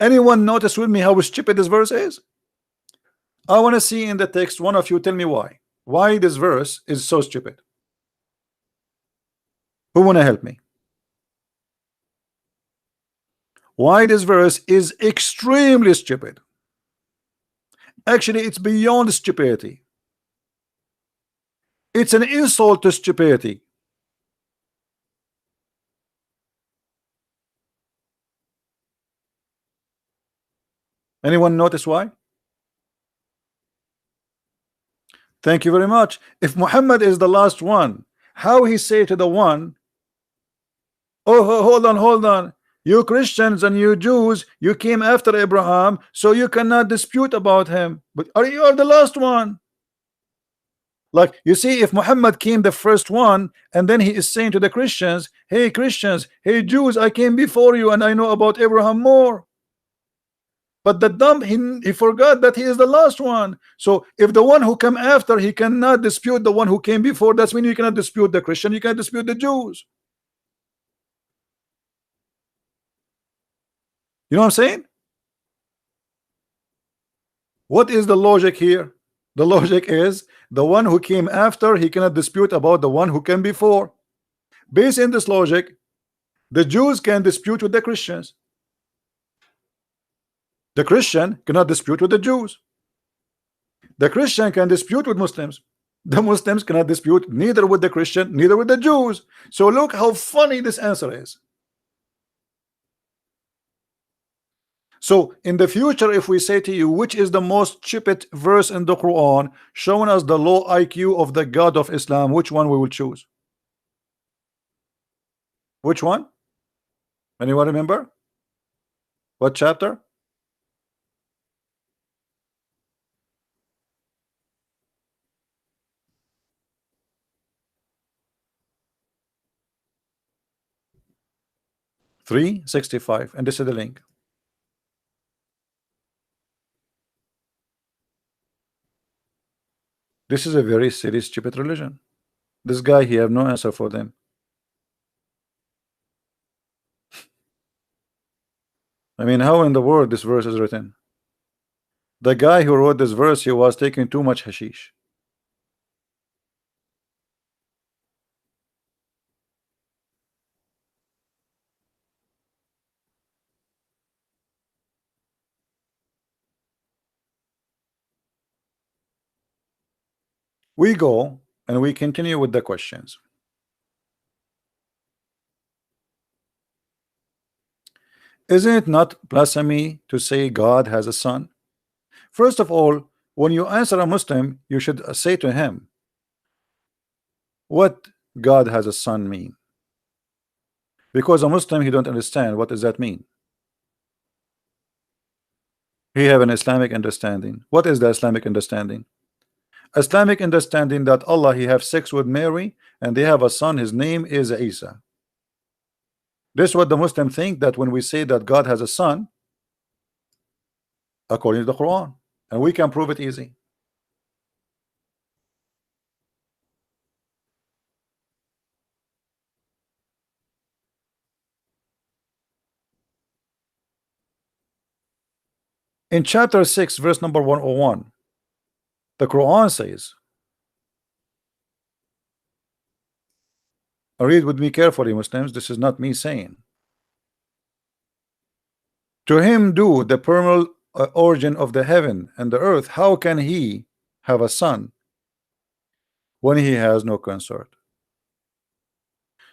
Anyone notice with me how stupid this verse is? I want to see in the text, one of you tell me why this verse is so stupid. Who want to help me? Why this verse is extremely stupid. Actually, it's beyond stupidity. It's an insult to stupidity. Anyone notice why? Thank you very much. If Muhammad is the last one, how he say to the one, oh, hold on, you Christians and you Jews, you came after Abraham, so you cannot dispute about him, but you are the last one. Like, you see, if Muhammad came the first one, and then he is saying to the Christians, hey Christians, hey Jews, I came before you and I know about Abraham more. But the dumb, he forgot that he is the last one. So if the one who come after, he cannot dispute the one who came before, that's when you cannot dispute the Christian, you cannot dispute the Jews. You know what I'm saying? What is the logic here? The logic is the one who came after, he cannot dispute about the one who came before. Based in this logic, the Jews can dispute with the Christians. The Christian cannot dispute with the Jews. The Christian can dispute with Muslims. The Muslims cannot dispute neither with the Christian, neither with the Jews. So look how funny this answer is. So in the future, if we say to you, which is the most stupid verse in the Quran, showing us the low IQ of the God of Islam, which one we will choose? Which one? Anyone remember? What chapter? Three 65, and this is the link. This is a very silly, stupid religion. This guy, he have no answer for them. I mean, how in the world this verse is written? The guy who wrote this verse, he was taking too much hashish. We go and we continue with the questions. Isn't it not blasphemy to say God has a son? First of all, when you answer a Muslim, you should say to him, what God has a son mean? Because a Muslim, he don't understand what does that mean. He have an Islamic understanding. What is the Islamic understanding? Islamic understanding that Allah, he have sex with Mary and they have a son, his name is Isa. This is what the Muslim think, that when we say that God has a son, according to the Quran, and we can prove it easy. In chapter 6, verse number 101, the Quran says, read with me carefully, Muslims, this is not me saying. To him due the primal origin of the heaven and the earth. How can he have a son when he has no consort?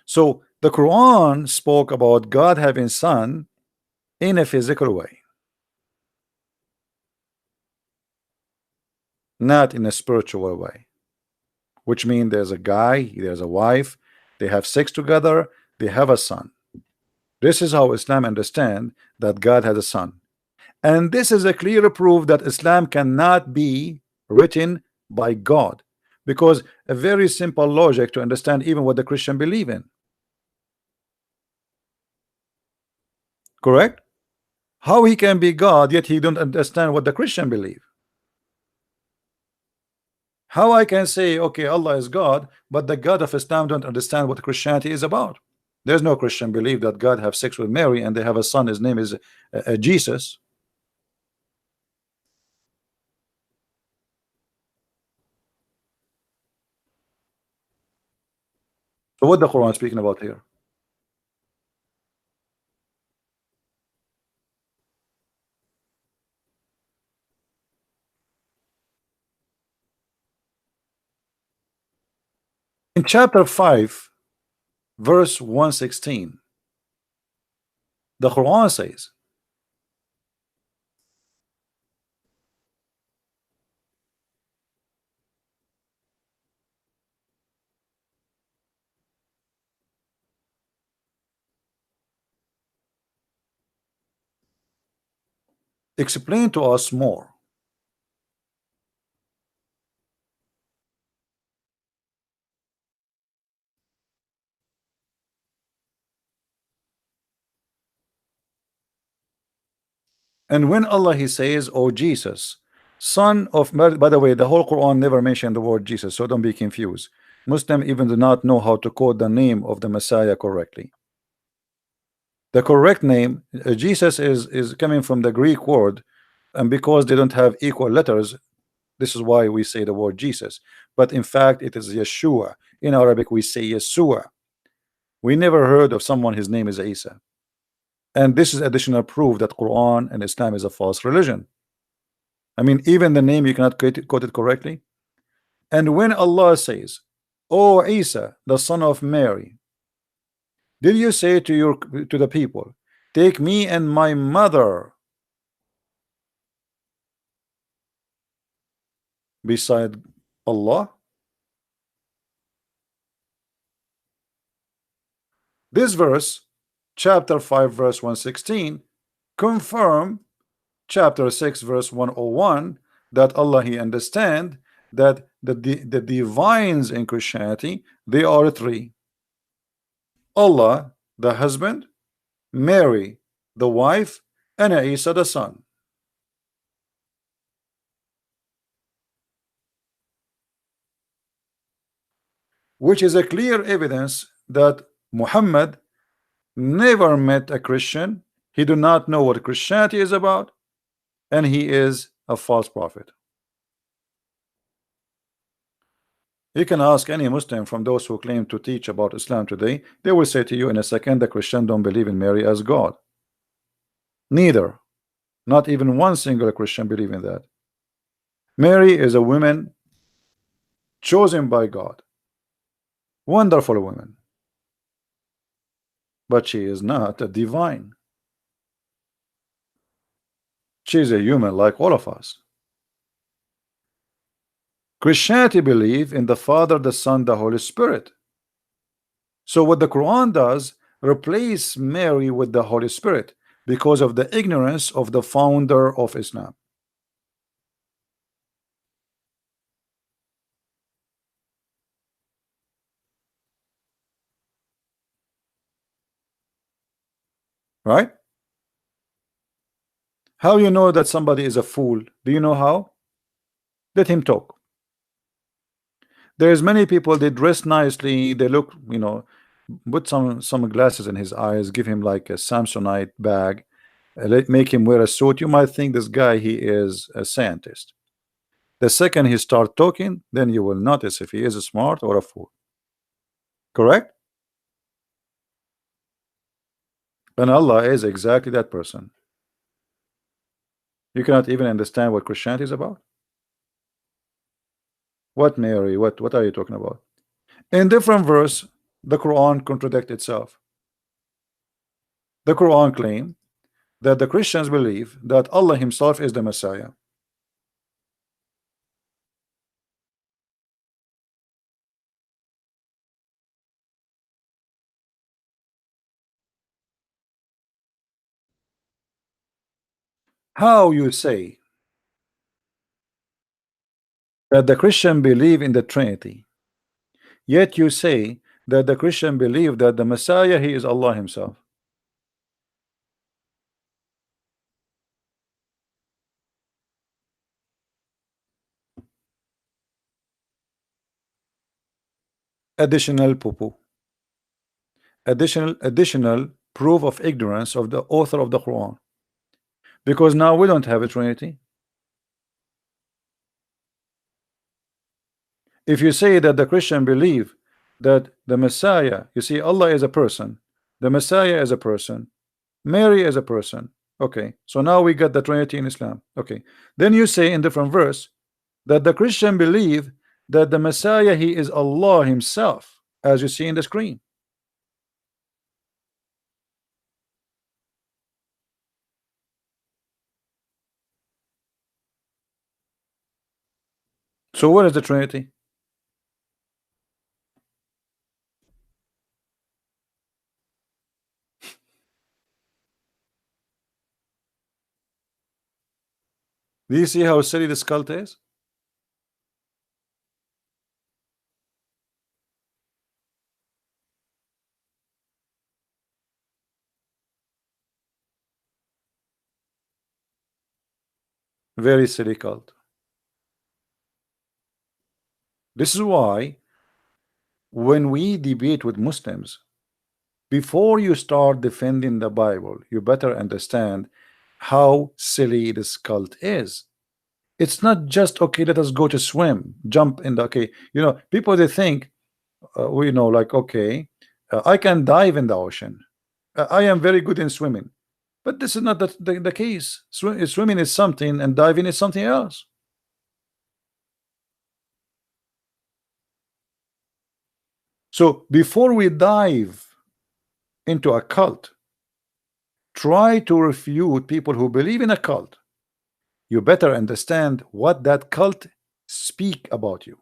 So the Quran spoke about God having son in a physical way, not in a spiritual way, which means there's a guy, there's a wife, they have sex together, they have a son. This is how Islam understand that God has a son. And this is a clear proof that Islam cannot be written by God, because a very simple logic to understand even what the Christian believe in. Correct? How he can be God yet he don't understand what the Christian believe? How I can say okay, Allah is God, but the God of Islam don't understand what Christianity is about? There's no Christian belief that God have sex with Mary and they have a son, his name is Jesus. So what the Quran is speaking about here? In chapter 5, verse 116, the Quran says, explain to us more. And when Allah he says, "Oh Jesus, son of," by the way, the whole Quran never mentioned the word Jesus, so don't be confused. Muslim even do not know how to quote the name of the Messiah correctly. The correct name, Jesus, is coming from the Greek word, and because they don't have equal letters, this is why we say the word Jesus. But in fact, it is Yeshua. In Arabic, we say Yeshua. We never heard of someone his name is Isa. And this is additional proof that Quran and Islam is a false religion. I mean, even the name you cannot quote it correctly. And when Allah says, "O Isa, the son of Mary, did you say to the people, take me and my mother beside Allah?" This verse, chapter 5, verse 116, confirm chapter 6, verse 101, that Allah he understand that the divines in Christianity, they are three: Allah the husband, Mary the wife, and Isa the son. Which is a clear evidence that Muhammad never met a Christian. He do not know what Christianity is about, and he is a false prophet. You can ask any Muslim from those who claim to teach about Islam today. They will say to you in a second, the Christian don't believe in Mary as God. Neither. Not even one single Christian believe in that. Mary is a woman chosen by God. Wonderful woman. But she is not a divine. She is a human like all of us. Christianity believe in the Father, the Son, the Holy Spirit. So what the Quran does, replace Mary with the Holy Spirit because of the ignorance of the founder of Islam. Right? How you know that somebody is a fool? Do you know how? Let him talk. There's many people, they dress nicely, they look, put some glasses in his eyes, give him like a Samsonite bag, make him wear a suit, you might think this guy he is a scientist. The second he start talking, then you will notice if he is smart or a fool. Correct? And Allah is exactly that person. You cannot even understand what Christianity is about. What Mary? What are you talking about? In different verse, the Quran contradict itself. The Quran claim that the Christians believe that Allah himself is the Messiah. How you say that the Christian believe in the Trinity, yet you say that the Christian believe that the Messiah he is Allah himself? Additional poo-poo. Additional proof of ignorance of the author of the Quran, because now we don't have a Trinity. If you say that the Christian believe that the Messiah, you see, Allah is a person, the Messiah is a person, Mary is a person. Okay, so now we got the Trinity in Islam. Okay, then you say in different verse that the Christian believe that the Messiah he is Allah himself, as you see in the screen. So what is the Trinity? Do you see how silly this cult is? Very silly cult. This is why when we debate with Muslims, before you start defending the Bible, you better understand how silly this cult is. It's not just okay, let us go to swim, jump in the okay. You know, people they think we know like okay, I can dive in the ocean. I am very good in swimming, but this is not the case. Swimming is something, and diving is something else. So before we dive into a cult, try to refute people who believe in a cult. You better understand what that cult speak about you.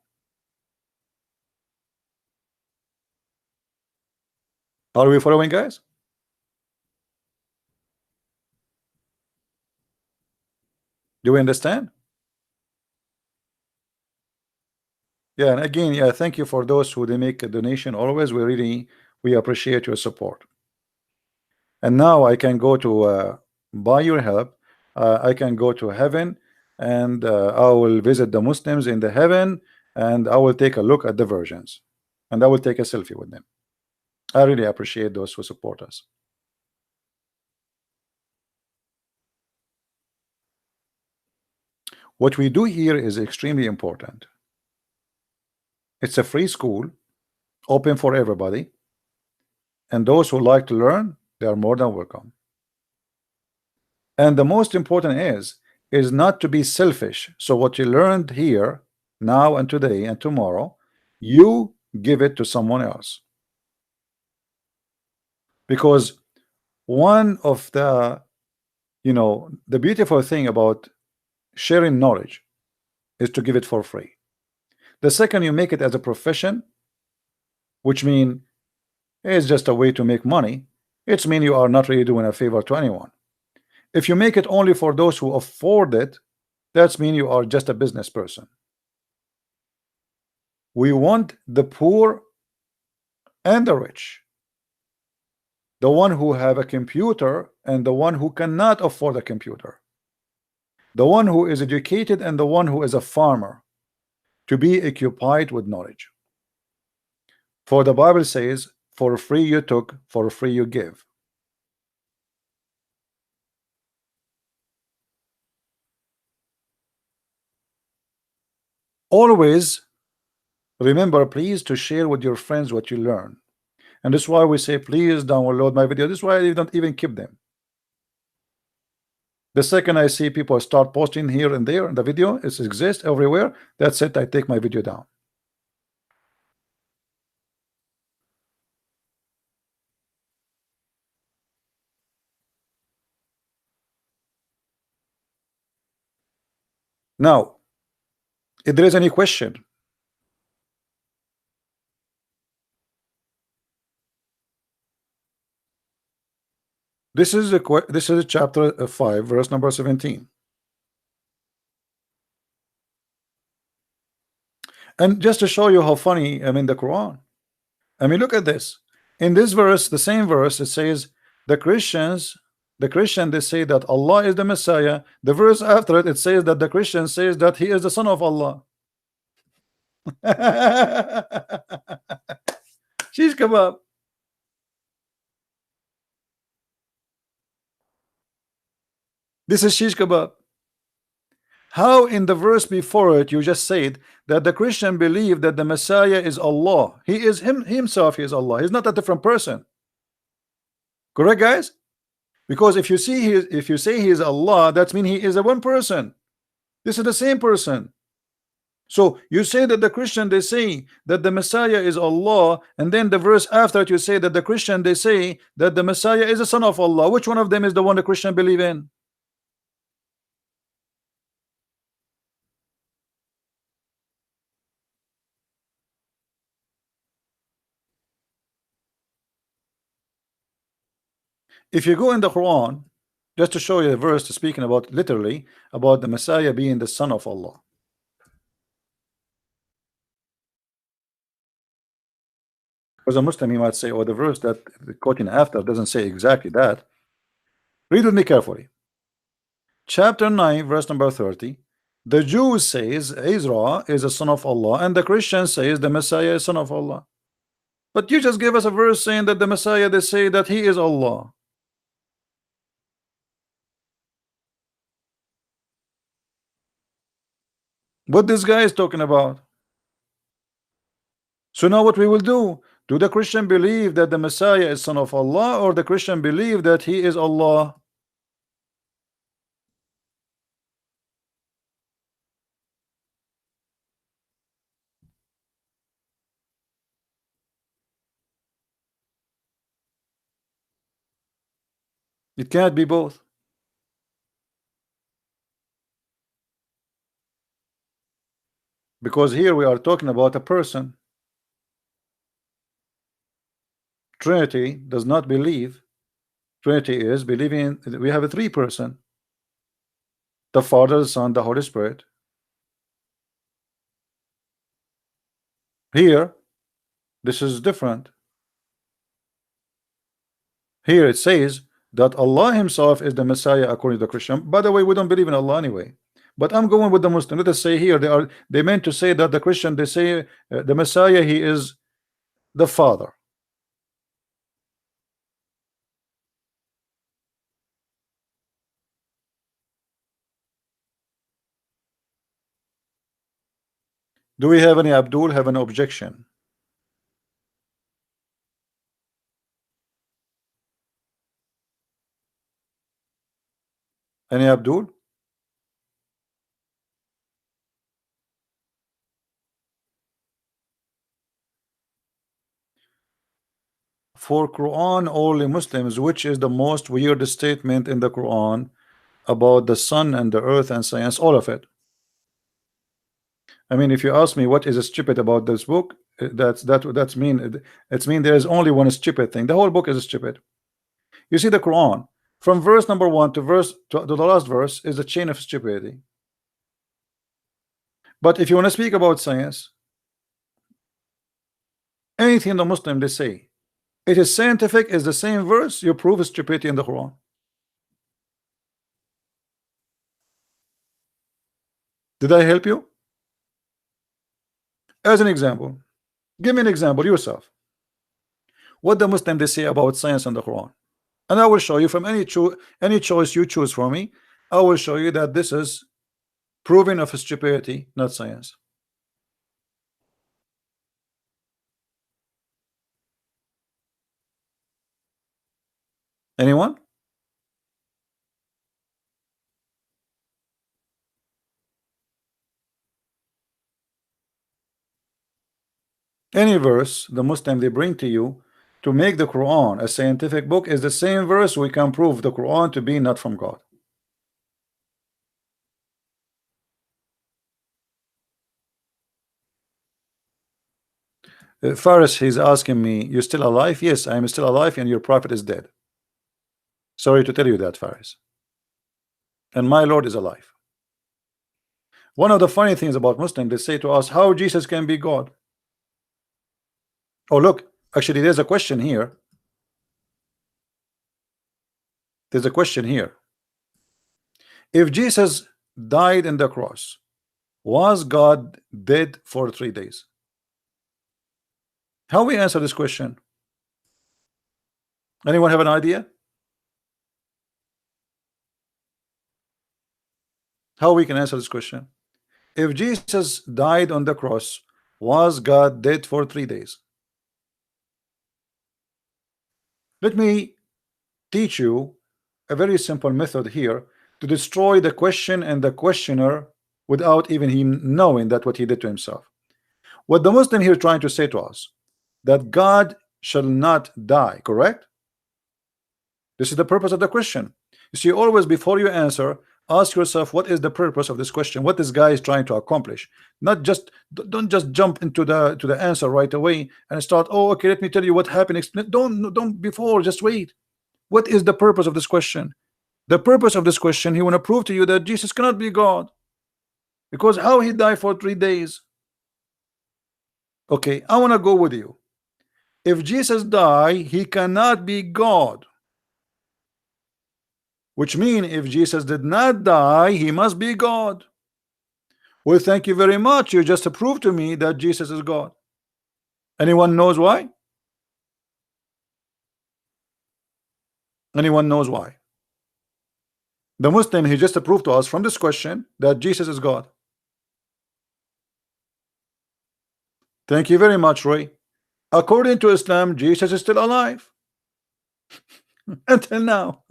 Are we following, guys? Do we understand? Yeah, and again, yeah, thank you for those who they make a donation always. We appreciate your support. And now I can go to by your help, I can go to heaven, and I will visit the Muslims in the heaven, and I will take a look at the virgins, and I will take a selfie with them. I really appreciate those who support us. What we do here is extremely important. It's a free school, open for everybody, and those who like to learn, they are more than welcome. And the most important is not to be selfish. So what you learned here now and today and tomorrow, you give it to someone else. Because one of the the beautiful thing about sharing knowledge is to give it for free. The second you make it as a profession, which means it's just a way to make money, it's mean you are not really doing a favor to anyone. If you make it only for those who afford it, that's mean you are just a business person. We want the poor and the rich, the one who have a computer and the one who cannot afford a computer, the one who is educated and the one who is a farmer, to be occupied with knowledge. For the Bible says, for free you took, for free you give. Always remember, please, to share with your friends what you learn. And that's why we say, please download my video. This is why I don't even keep them. The second I see people start posting here and there, and the video exists everywhere, that's it, I take my video down. Now, if there is any question, this is chapter 5, verse number 17. And just to show you how funny I'm in the Quran, I mean, look at this. In this verse, the same verse, it says the Christian, they say that Allah is the Messiah. The verse after it, it says that the Christian says that he is the son of Allah. She's come up. This is shish kebab. How in the verse before it you just said that the Christian believe that the Messiah is Allah? He is himself. He is Allah. He's not a different person. Correct, guys? Because if you say he is Allah, that means he is a one person. This is the same person. So you say that the Christian, they say that the Messiah is Allah, and then the verse after it you say that the Christian, they say that the Messiah is a son of Allah. Which one of them is the one the Christian believe in? If you go in the Quran, just to show you a verse speaking about literally about the Messiah being the son of Allah. Because a Muslim, he might say, oh, the verse that the quoting after doesn't say exactly that. Read with me carefully. Chapter 9, verse number 30. The Jews says Israel is a son of Allah, and the Christian says the Messiah is son of Allah. But you just gave us a verse saying that the Messiah, they say that he is Allah. What this guy is talking about. So now what we will do the Christian believe that the Messiah is son of Allah, or the Christian believe that he is Allah? It can't be both. Because here we are talking about a person. Trinity does not believe. Trinity is believing we have a three person. The Father, the Son, the Holy Spirit. Here, this is different. Here it says that Allah himself is the Messiah according to the Christian. By the way, we don't believe in Allah anyway. But I'm going with the Muslim. Let us say here they meant to say that the Christian, they say the Messiah, he is the Father. Do we have any Abdul have an objection? Any Abdul? For Quran only Muslims, which is the most weird statement in the Quran about the sun and the earth and science, all of it. I mean, if you ask me what is stupid about this book, that's mean there is only one stupid thing. The whole book is stupid. You see, the Quran from verse number 1 to the last verse is a chain of stupidity. But if you want to speak about science, anything the Muslim they say it is scientific is the same verse, you prove stupidity in the Quran. Did I help you? As an example, give me an example yourself. What the Muslim they say about science in the Quran, and I will show you from any choice you choose for me. I will show you that this is proving of stupidity, not science. Anyone? Any verse the Muslim they bring to you to make the Quran a scientific book is the same verse we can prove the Quran to be not from God. Faris, he's asking me, you still alive? Yes, I am still alive, and your prophet is dead. Sorry to tell you that, Faris. And my Lord is alive. One of the funny things about Muslims, they say to us, how Jesus can be God. Oh, look, actually, there's a question here. There's a question here. If Jesus died in the cross, was God dead for 3 days? How we answer this question? Anyone have an idea? How we can answer this question? If Jesus died on the cross, was God dead for 3 days? Let me teach you a very simple method here to destroy the question and the questioner without even him knowing that what he did to himself. What the Muslim here trying to say to us, that God shall not die, correct? This is the purpose of the question. You see, always before you answer, ask yourself, what is the purpose of this question? What this guy is trying to accomplish? Not just, don't just jump into the answer right away and start, oh, okay, let me tell you what happened. Don't before, just wait. What is the purpose of this question? The purpose of this question, he want to prove to you that Jesus cannot be God, because how he died for 3 days. Okay, I want to go with you. If Jesus died, he cannot be God, which means if Jesus did not die, he must be God. Well, thank you very much. You just proved to me that Jesus is God. Anyone knows why? Anyone knows why? The Muslim, he just proved to us from this question that Jesus is God. Thank you very much, Roy. According to Islam, Jesus is still alive until now.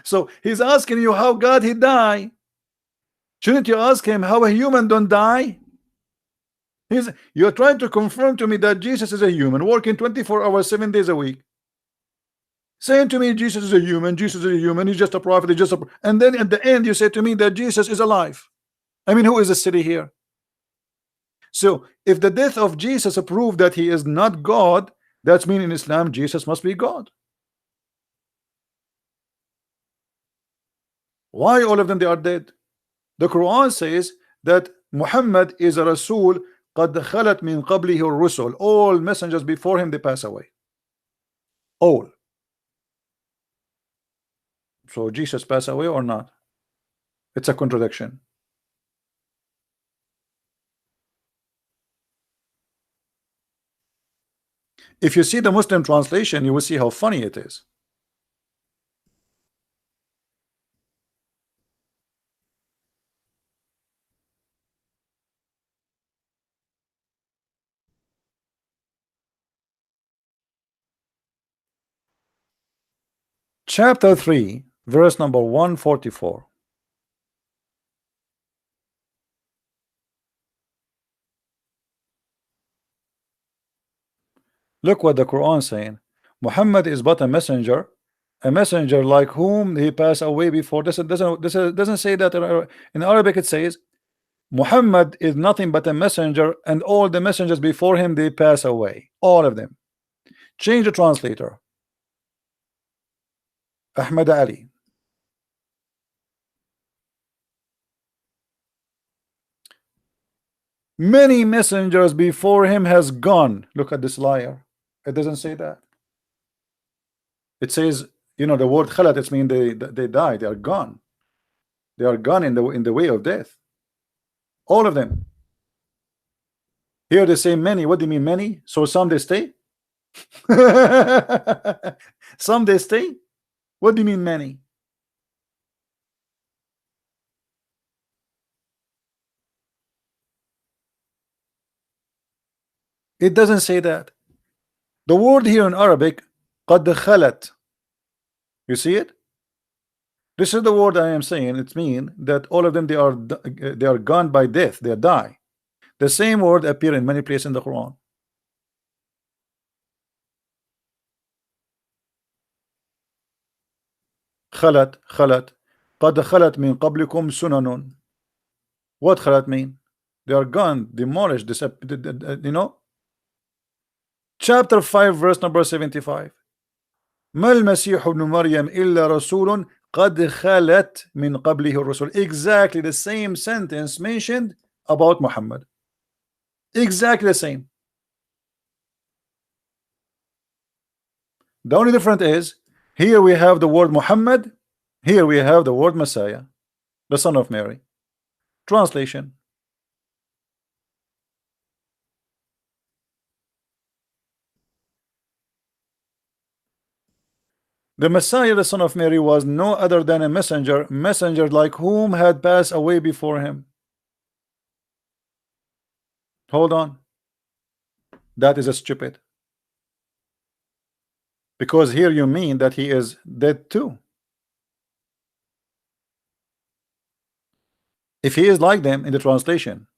So he's asking you how God he die. Shouldn't you ask him how a human don't die? You're trying to confirm to me that Jesus is a human working 24 hours 7 days a week, saying to me Jesus is a human, Jesus is a human, he's just a prophet, he's just a, and then at the end you say to me that Jesus is alive. I mean, who is the city here? So if the death of Jesus proved that he is not God, that's mean in Islam Jesus must be God. Why all of them they are dead? The Quran says that Muhammad is a Rasul قد خلت من قبله الرسل. All messengers before him they pass away. All. So Jesus passed away or not? It's a contradiction. If you see the Muslim translation, you will see how funny it is. Chapter 3, verse number 144. Look what the Quran saying. Muhammad is but a messenger like whom he passed away before. This doesn't say that in Arabic. It says Muhammad is nothing but a messenger, and all the messengers before him they pass away, all of them. Change the translator. Ahmad Ali. Many messengers before him has gone. Look at this liar. It doesn't say that. It says, you know, the word khalat, it's mean they die, they are gone. They are gone in the way of death. All of them. Here they say many. What do you mean many? So some they stay? Some they stay? What do you mean many? It doesn't say that. The word here in Arabic قد خلت. You see it? This is the word I am saying. It means that all of them they are gone by death. They die. The same word appear in many places in the Quran. خلت قد خلت من قبلكم سنن. What خلت mean? They are gone, demolished, you know. Chapter 5 verse number 75. ما المسيح ابن مريم إلا رسول قد خلت من قبله الرسل. Exactly the same sentence mentioned about Muhammad. Exactly the same. The only difference is here we have the word Muhammad, here we have the word Messiah, the son of Mary. Translation. The Messiah, the son of Mary, was no other than a messenger like whom had passed away before him. Hold on. That is a stupid. Because here you mean that he is dead too. If he is like them in the translation,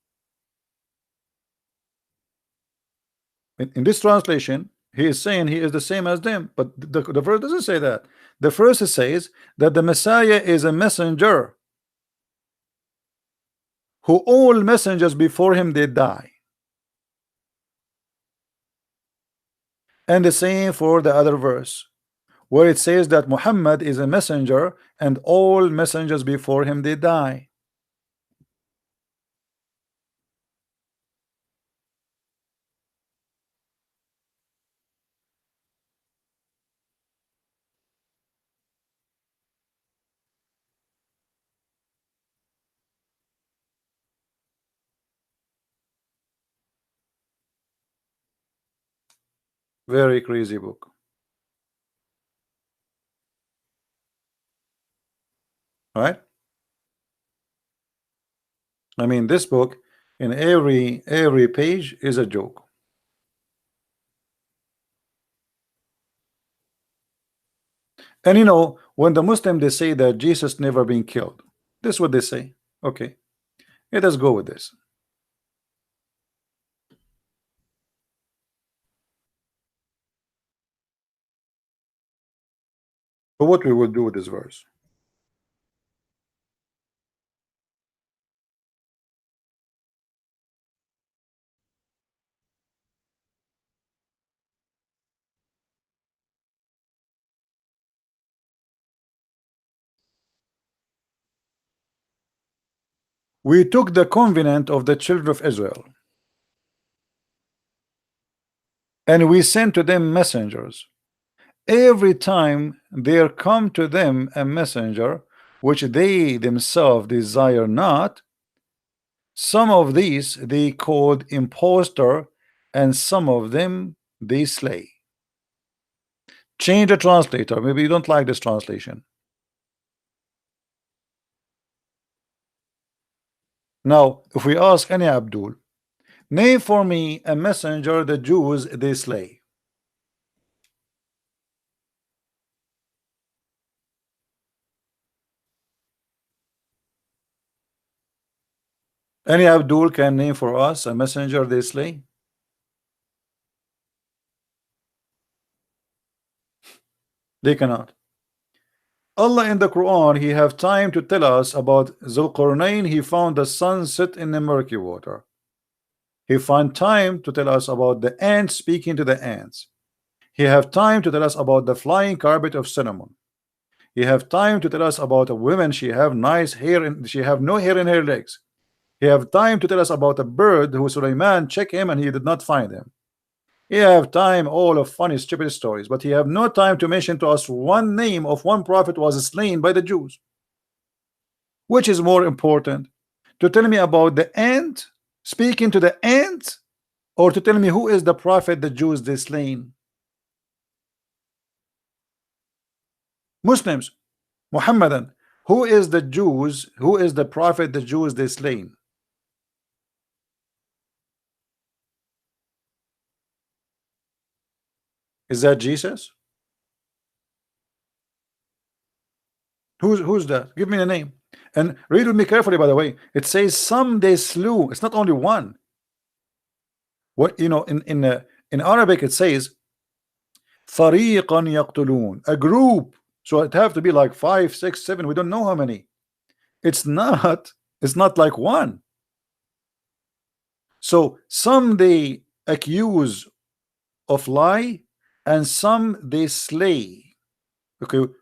in this translation, he is saying he is the same as them, but the verse doesn't say that. The verse says that the Messiah is a messenger who all messengers before him they die. And the same for the other verse where it says that Muhammad is a messenger and all messengers before him they die. Very crazy book. Right? I mean, this book in every page is a joke. And you know, when the Muslim they say that Jesus never been killed, this is what they say. Okay, let us go with this. So what we will do with this verse? We took the covenant of the children of Israel, and we sent to them messengers. Every time there come to them a messenger which they themselves desire not, some of these they called impostor, and some of them they slay. Change the translator. Maybe you don't like this translation. Now, if we ask any Abdul, name for me a messenger the Jews they slay. Any Abdul can name for us a messenger they slay? They cannot. Allah in the Quran, He have time to tell us about Zulqarnain. He found the sun set in the murky water. He found time to tell us about the ants speaking to the ants. He have time to tell us about the flying carpet of cinnamon. He have time to tell us about a woman. She have nice hair and she have no hair in her legs. He have time to tell us about a bird who Sulaiman checked him and he did not find him. He have time all of funny stupid stories, but he have no time to mention to us one name of one prophet was slain by the Jews. Which is more important, to tell me about the ant speaking to the ant, or to tell me who is the prophet the Jews they slain? Muslims, Muhammadan, who is the Jews, who is the prophet the Jews they slain? Is that Jesus? Who's that? Give me a name. And read with me carefully, by the way. It says some they slew. It's not only one. What you know in Arabic it says فريقا يقتلون, a group. So it have to be like 5, 6, 7. We don't know how many. It's not like one. So some they accuse of lie and some they slay. Okay,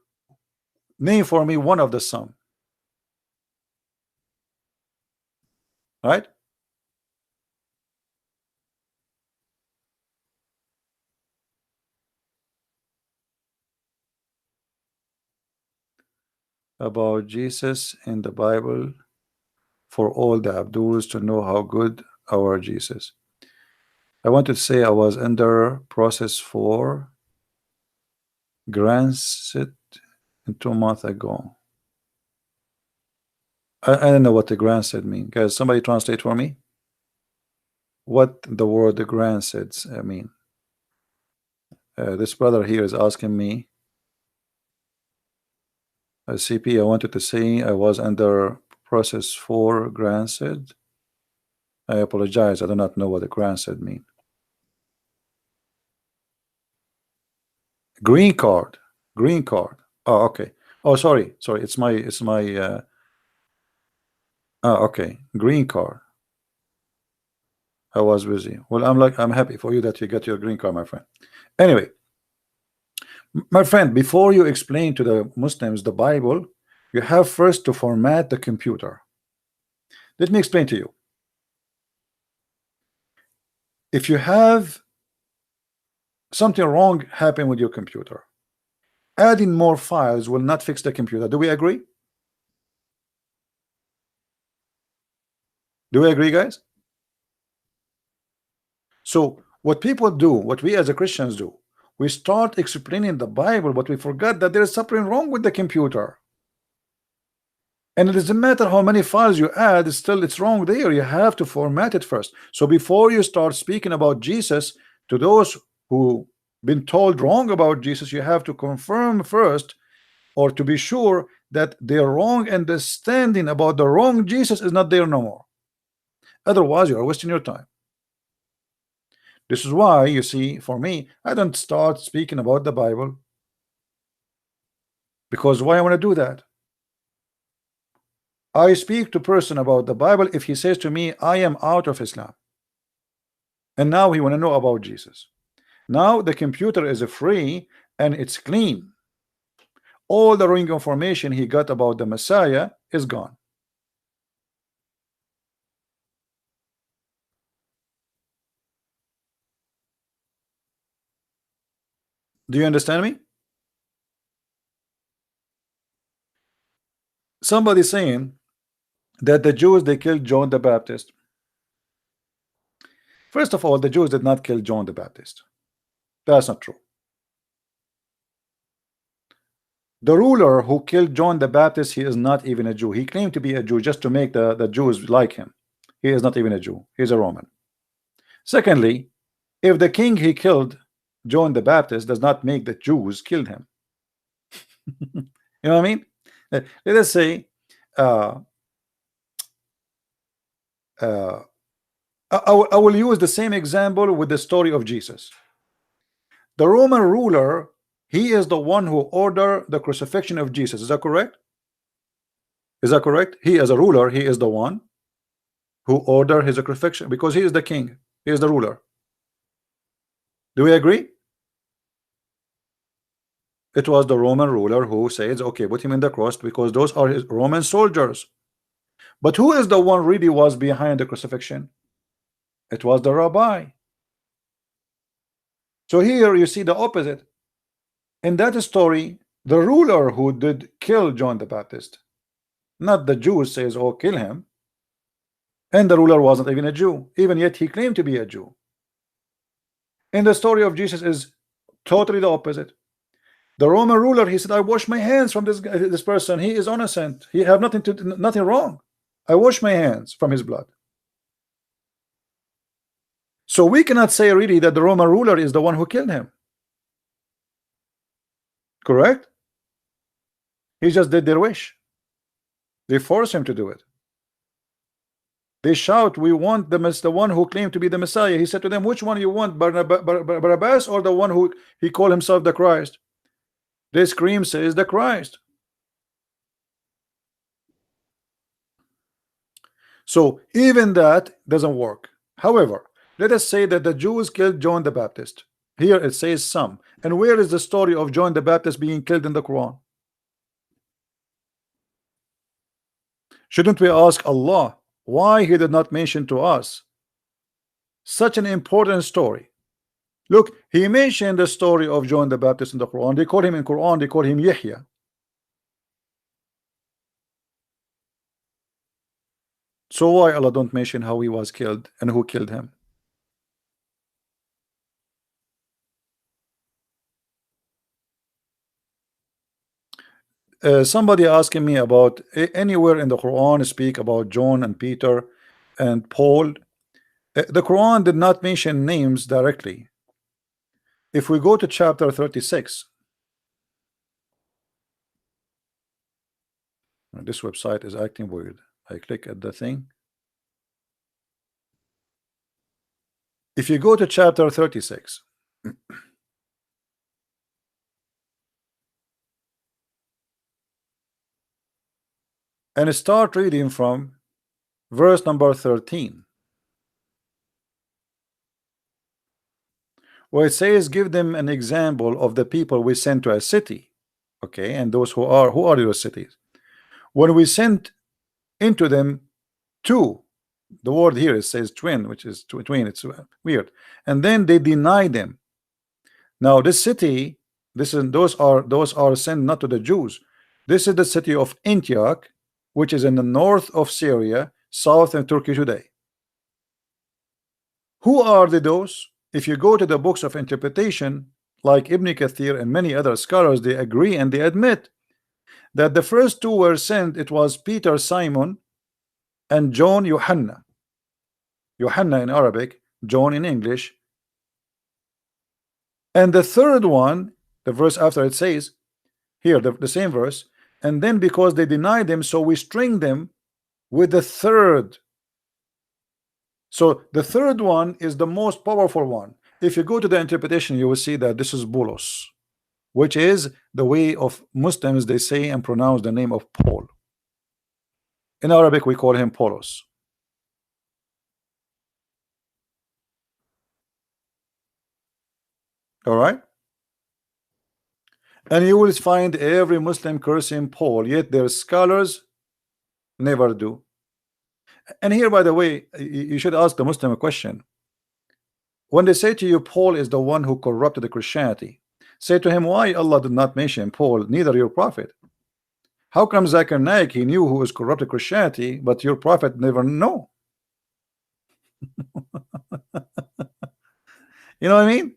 name for me one of the some. Right? About Jesus in the Bible for all the Abduls to know how good our Jesus. I want to say I was under process for granted 2 months ago. I don't know what the granted mean. Guys, somebody translate for me what the word the granted mean. This brother here is asking me, CP, I wanted to say I was under process for granted. I apologize. I do not know what the granted mean. Green card. Green card. Oh, okay. Oh, sorry. It's my oh, okay. Green card. I was busy. Well, I'm happy for you that you got your green card, my friend. Anyway, my friend, before you explain to the Muslims the Bible, you have first to format the computer. Let me explain to you. If you have something wrong happen with your computer, adding more files will not fix the computer. Do we agree? Do we agree, guys? So what people do, what we as a Christians do, we start explaining the Bible, but we forgot that there is something wrong with the computer. And it doesn't matter how many files you add, still it's wrong there. You have to format it first. So before you start speaking about Jesus to those who been told wrong about Jesus, you have to confirm first, or to be sure that their wrong understanding about the wrong Jesus is not there no more. Otherwise, you are wasting your time. This is why you see, for me, I don't start speaking about the Bible, because why I want to do that? I speak to person about the Bible if he says to me, I am out of Islam, and now he want to know about Jesus. Now the computer is free and it's clean. All the wrong information he got about the Messiah is gone. Do you understand me? Somebody saying that the Jews, they killed John the Baptist. First of all, the Jews did not kill John the Baptist. That's not true. The ruler who killed John the Baptist, he is not even a Jew. He claimed to be a Jew just to make the Jews like him. He is not even a Jew. He's a Roman. Secondly, if the king he killed John the Baptist does not make the Jews kill him. You know what I mean? Let us say I will use the same example with the story of Jesus. The Roman ruler, he is the one who ordered the crucifixion of Jesus. Is that correct? Is that correct? He, as a ruler, he is the one who ordered his crucifixion, because he is the king, he is the ruler. Do we agree? It was the Roman ruler who says, okay, put him in the cross, because those are his Roman soldiers. But who is the one really was behind the crucifixion? It was the rabbi. So here you see the opposite. In that story, the ruler who did kill John the Baptist, not the Jews, says, oh, kill him. And the ruler wasn't even a Jew, even yet he claimed to be a Jew. In the story of Jesus is totally the opposite. The Roman ruler, he said, I wash my hands from this person. He is innocent. He have nothing wrong. I wash my hands from his blood. So we cannot say really that the Roman ruler is the one who killed him. Correct? He just did their wish. They force him to do it. They shout, "We want the one who claimed to be the Messiah." He said to them, "Which one you want, Barabbas or the one who he called himself the Christ?" They scream, "Says the Christ." So even that doesn't work. However, let us say that the Jews killed John the Baptist. Here it says some. And where is the story of John the Baptist being killed in the Quran? Shouldn't we ask Allah why he did not mention to us such an important story? Look, he mentioned the story of John the Baptist in the Quran. They call him in Quran, they call him Yahya. So why Allah don't mention how he was killed and who killed him? Somebody asking me about anywhere in the Quran speak about John and Peter and Paul. The Quran did not mention names directly. If we go to chapter 36, this website is acting weird. I click at the thing. If you go to chapter 36, and start reading from verse number 13, where it says, "Give them an example of the people we sent to a city." Okay, and those who are those cities? When we sent into them two, the word here it says twin, which is twin. It's weird. And then they deny them. Now this city, those are sent not to the Jews. This is the city of Antioch, which is in the north of Syria, south in Turkey today. Who are those? If you go to the books of interpretation, like Ibn Kathir and many other scholars, they agree and they admit that the first two were sent. It was Peter, Simon, and John, Yohanna. Yohanna in Arabic, John in English. And the third one, the verse after it says here, the same verse, and then because they denied them, so we string them with the third. So the third one is the most powerful one. If you go to the interpretation, you will see that this is Bulos, which is the way of Muslims, they say and pronounce the name of Paul. In Arabic we call him Polos. All right, and you will find every Muslim cursing Paul, yet their scholars never do. And here, by the way, you should ask the Muslim a question. When they say to you Paul is the one who corrupted the Christianity, say to him, why Allah did not mention Paul, neither your prophet? How come Zakir Naik, he knew who was corrupted Christianity, but your prophet never know? You know what I mean?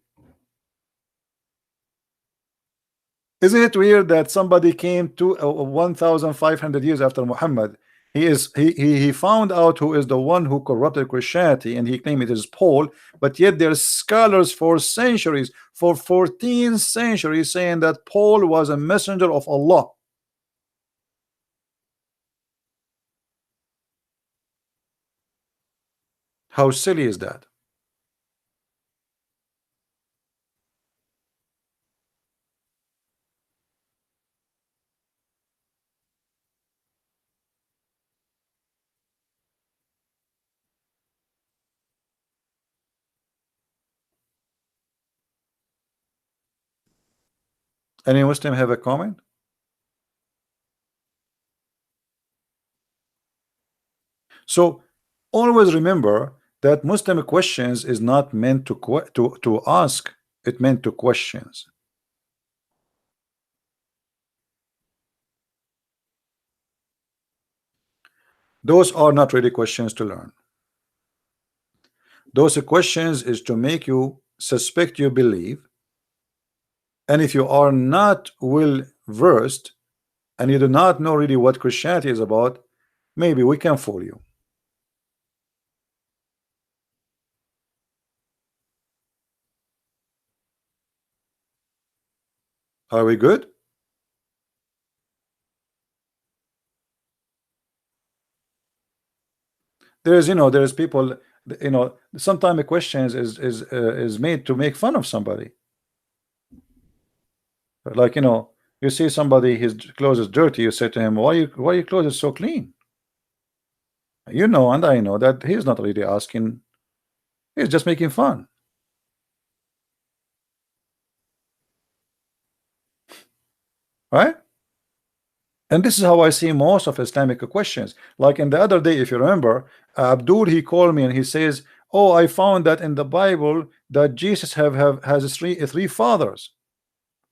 Isn't it weird that somebody came to 1,500 years after Muhammad? He found out who is the one who corrupted Christianity, and he claimed it is Paul. But yet there's scholars for centuries, for 14 centuries, saying that Paul was a messenger of Allah. How silly is that? Any Muslim have a comment? So always remember that Muslim questions is not meant to ask, it meant to questions. Those are not really questions to learn. Those questions is to make you suspect you believe, and if you are not well versed and you do not know really what Christianity is about, maybe we can fool you. Are we good? There's, there's people, sometimes a questions is made to make fun of somebody. Like, you see somebody, his clothes is dirty, you say to him, why your clothes is so clean? And I know that he's not really asking, he's just making fun, right? And this is how I see most of Islamic questions. Like in the other day, if you remember, Abdul, he called me and he says, oh, I found that in the Bible that Jesus has three fathers.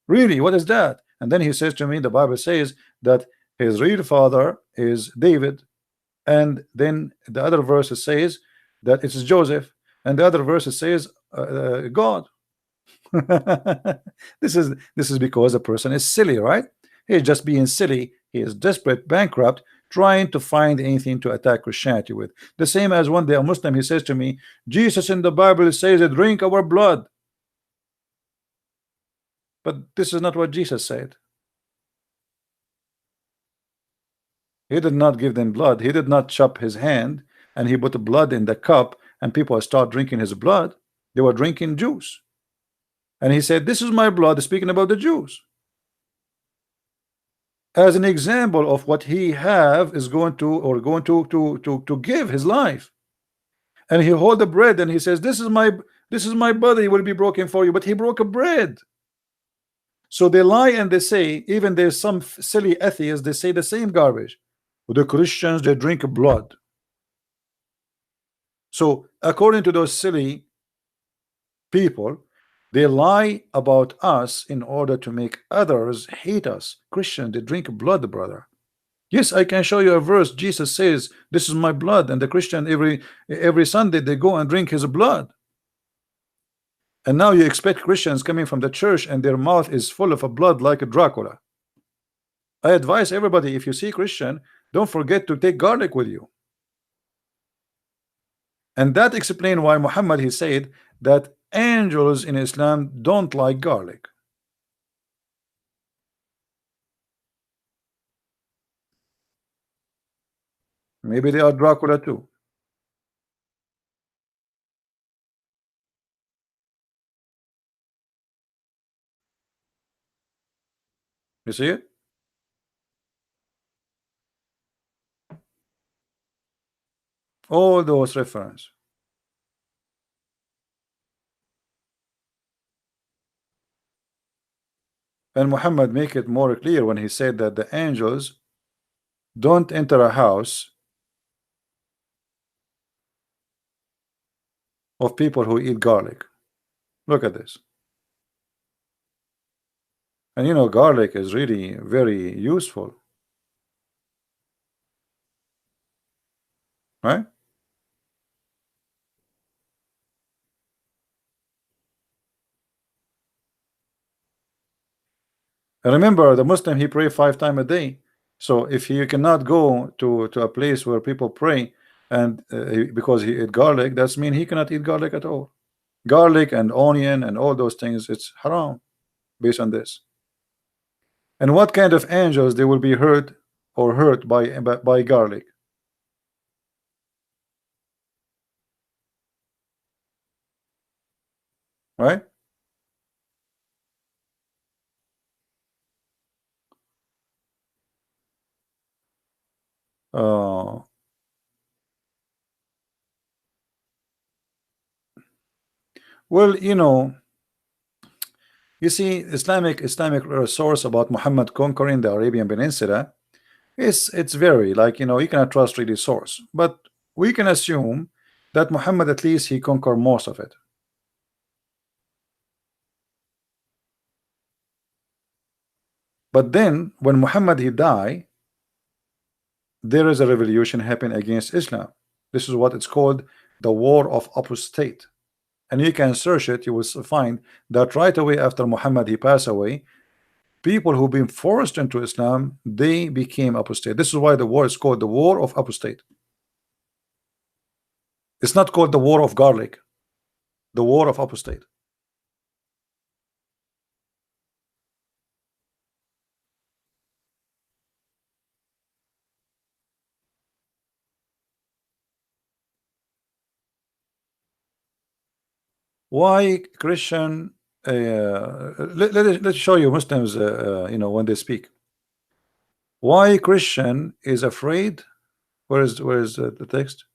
Really, what is that? And then he says to me, the Bible says that his real father is David, and then the other verse says that it's Joseph, and the other verse says God. This is because a person is silly, right? He's just being silly. He is desperate, bankrupt, trying to find anything to attack Christianity with. The same as one day a Muslim, he says to me, Jesus in the Bible says, drink our blood. But this is not what Jesus said. He did not give them blood. He did not chop his hand and he put the blood in the cup and people start drinking his blood. They were drinking juice. And he said, this is my blood, speaking about the Jews, as an example of what he have is going to, or going to give his life. And he hold the bread and he says, this is my body will be broken for you, but he broke a bread. So they lie and they say, even there's some silly atheists, they say the same garbage. The Christians, they drink blood. So according to those silly people, they lie about us in order to make others hate us. Christians, they drink blood, brother. Yes, I can show you a verse. Jesus says, this is my blood, and the Christian every Sunday they go and drink his blood. And now you expect Christians coming from the church and their mouth is full of a blood like a Dracula. I advise everybody, if you see Christian, don't forget to take garlic with you. And that explains why Muhammad, he said that angels in Islam don't like garlic. Maybe they are Dracula too. You see it? All those reference. And Muhammad make it more clear when he said that the angels don't enter a house of people who eat garlic. Look at this. And garlic is really very useful, right? And remember, the Muslim, he pray 5 times a day. So if he cannot go to a place where people pray, and because he ate garlic, that's mean he cannot eat garlic at all. Garlic and onion and all those things, it's haram based on this. And what kind of angels they will be hurt or hurt by garlic? Right? Uh, well, you see, Islamic source about Muhammad conquering the Arabian Peninsula, it's very, like, you cannot trust really source, but we can assume that Muhammad, at least he conquered most of it. But then when Muhammad he died, there is a revolution happened against Islam. This is what it's called, the war of apostate. And you can search it, you will find that right away after Muhammad he passed away, people who've been forced into Islam, they became apostate. This is why the war is called the war of apostate. It's not called the war of garlic, the war of apostate. Why Christian? Let's show you Muslims. When they speak, why Christian is afraid. Where is the text?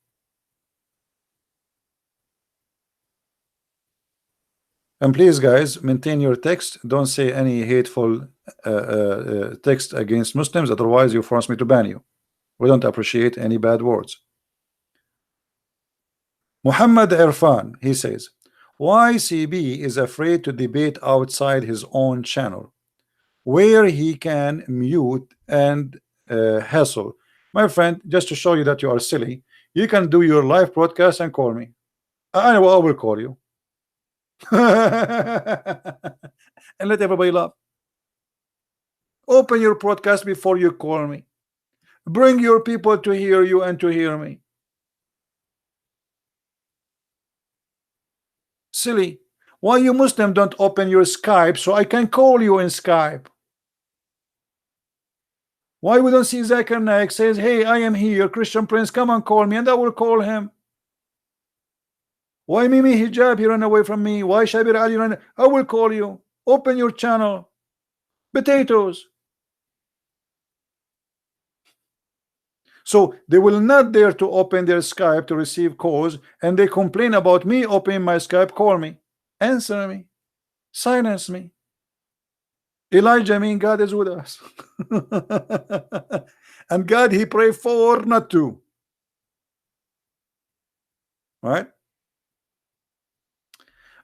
And please, guys, maintain your text. Don't say any hateful text against Muslims. Otherwise, you force me to ban you. We don't appreciate any bad words. Muhammad Irfan, he says, why CB is afraid to debate outside his own channel, where he can mute and hassle. My friend, just to show you that you are silly, you can do your live broadcast and call me. I will call you. And let everybody laugh. Open your podcast before you call me. Bring your people to hear you and to hear me. Silly. Why you Muslim don't open your Skype so I can call you in Skype? Why we don't see Zakir Naik says, hey, I am here, Christian Prince, come and call me, and I will call him. Why Mimi Hijab, he ran away from me? Why Shabir Ali ran? I will call you. Open your channel. Potatoes. So they will not dare to open their Skype to receive calls, and they complain about me opening my Skype. Call me, answer me, silence me. Elijah, mean God is with us. And God he pray for, not to. Right?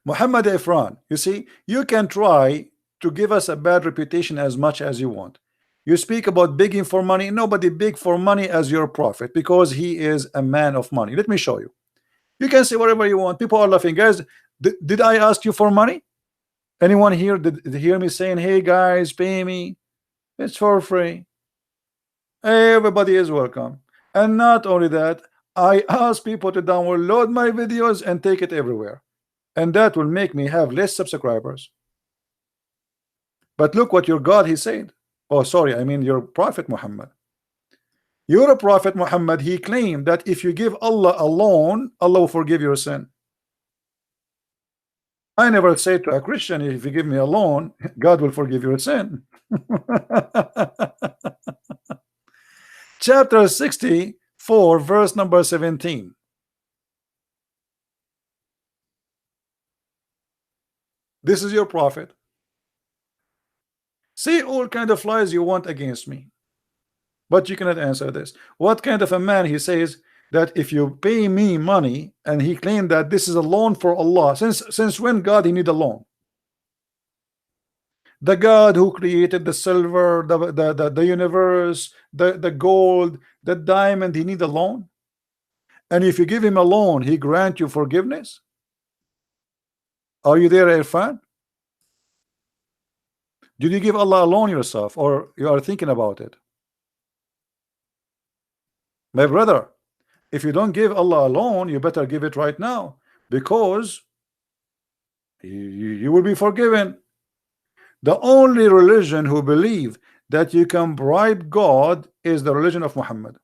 Muhammad Ifran, you see, you can try to give us a bad reputation as much as you want. You speak about begging for money. Nobody beg for money as your prophet, because he is a man of money. Let me show you. You can say whatever you want. People are laughing. Guys, did I ask you for money? Anyone here did hear me saying, hey guys, pay me? It's for free. Everybody is welcome. And not only that, I ask people to download my videos and take it everywhere. And that will make me have less subscribers. But look what your God he said. Oh, sorry, I mean your prophet Muhammad. Your prophet Muhammad, he claimed that if you give Allah alone, Allah will forgive your sin. I never say to a Christian, if you give me a loan, God will forgive your sin. Chapter 64, verse number 17. This is your prophet. Say all kind of lies you want against me, but you cannot answer this. What kind of a man he says that if you pay me money, and he claimed that this is a loan for Allah? Since when God he need a loan? The God who created the silver, the universe, the gold, the diamond, he need a loan? And if you give him a loan, he grant you forgiveness? Are you there, Irfan? Did you give Allah a loan yourself, or you are thinking about it? My brother, if you don't give Allah a loan, you better give it right now, because you will be forgiven. The only religion who believe that you can bribe God is the religion of Muhammad.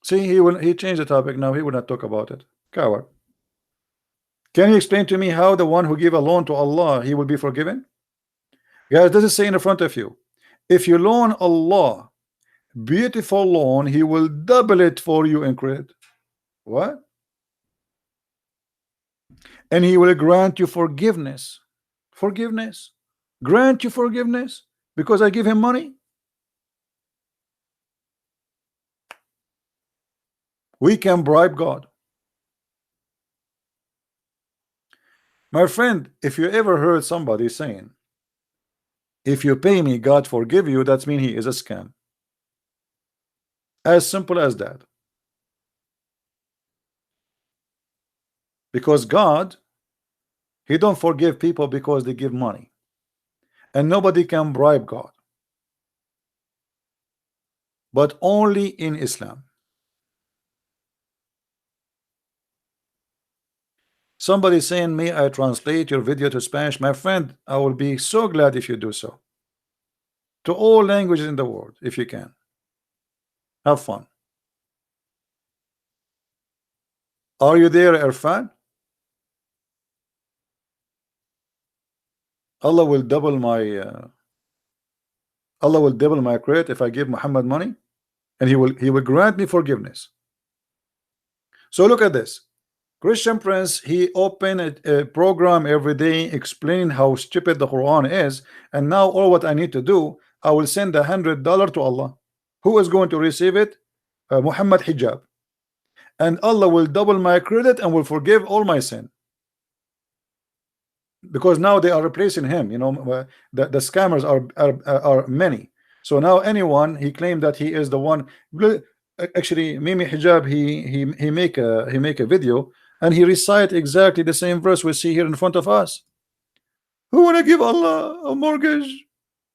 See, he changed the topic now. He will not talk about it. Coward. Can you explain to me how the one who give a loan to Allah, he will be forgiven? Guys, this is saying in front of you, if you loan Allah beautiful loan, he will double it for you in credit. What? And he will grant you forgiveness. Forgiveness? Grant you forgiveness because I give him money? We can bribe God. My friend, if you ever heard somebody saying, if you pay me, God forgive you, that means he is a scam. As simple as that. Because God, he don't forgive people because they give money. And nobody can bribe God. But only in Islam. Somebody saying, may I translate your video to Spanish? My friend, I will be so glad if you do so. To all languages in the world, if you can. Have fun. Are you there, Irfan? Allah will double my Allah will double my credit if I give Muhammad money, and he will grant me forgiveness. So look at this. Christian Prince, he opened a program every day explaining how stupid the Quran is, and now all what I need to do, I will send $100 to Allah. Who is going to receive it? Muhammad Hijab, and Allah will double my credit and will forgive all my sin, because now they are replacing him. The scammers are many. So now anyone he claimed that he is the one. Actually, Mimi Hijab, he make a video, and he recite exactly the same verse we see here in front of us. Who wanna give Allah a mortgage?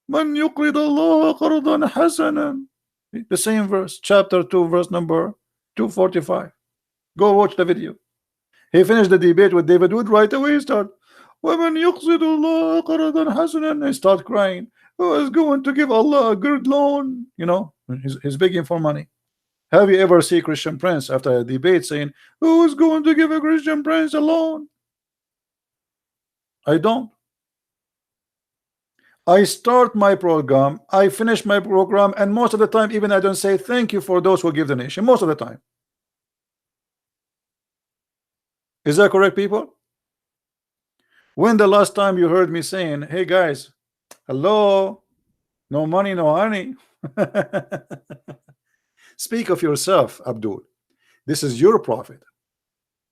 Man yuqrid Allah qardan hasanan. The same verse, chapter 2, verse number 245. Go watch the video. He finished the debate with David Wood. Right away he start, وَمَنْ يُقْصِدُ اللَّهَ قَرْضًا حَسَنًا. He start crying. Who is going to give Allah a good loan? He's begging for money. Have you ever seen Christian Prince after a debate saying, who is going to give a Christian Prince a loan? I don't. I start my program, I finish my program, and most of the time even I don't say thank you for those who give donation. Most of the time. Is that correct, people? When the last time you heard me saying, hey guys, hello, no money, no honey? Speak of yourself, Abdul. This is your profit,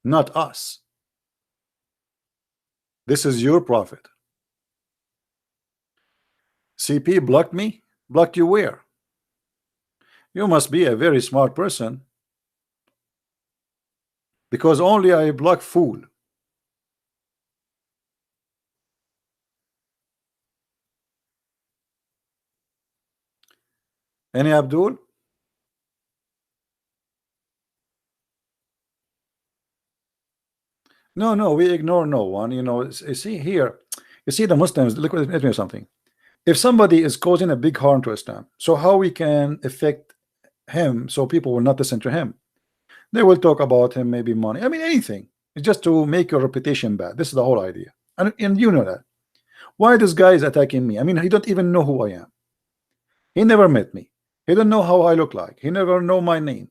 not us. This is your profit. CP blocked me. Blocked you where? You must be a very smart person, because only I block fool. Any Abdul? No, we ignore no one. You see here, you see the Muslims. Look, let me tell you something. If somebody is causing a big harm to Islam, so how we can affect him so people will not listen to him? They will talk about him, maybe money. I mean, anything. It's just to make your reputation bad. This is the whole idea, and you know that. Why this guy is attacking me? I mean, he don't even know who I am. He never met me. He don't know how I look like. He never know my name.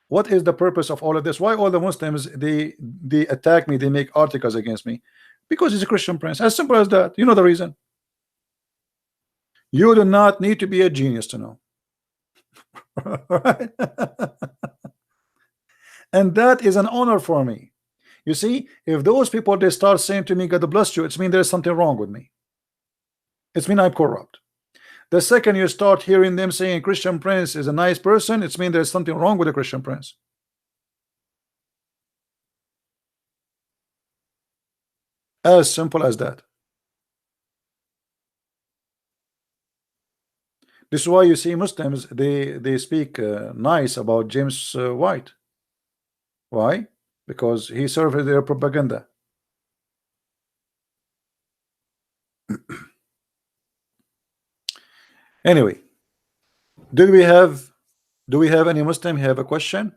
What is the purpose of all of this? Why all the Muslims they attack me? They make articles against me because he's a Christian Prince. As simple as that. You know the reason. You do not need to be a genius to know. Right? And that is an honor for me. You see, if those people they start saying to me, God bless you, it's mean there's something wrong with me. It's mean I'm corrupt. The second you start hearing them saying Christian Prince is a nice person, it's mean there's something wrong with the Christian Prince. As simple as that. This is why you see Muslims they speak nice about James White. Why? Because he served their propaganda. Anyway, do we have any Muslim have a question?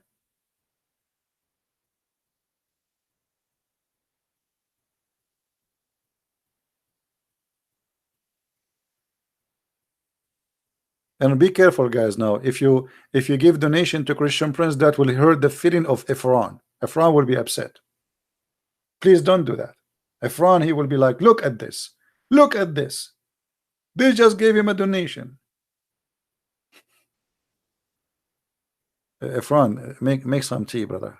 And be careful, guys. Now, if you give donation to Christian Prince, that will hurt the feeling of Efron. Efron will be upset. Please don't do that. Efron, he will be like, look at this, look at this. They just gave him a donation. Efron, make some tea, brother.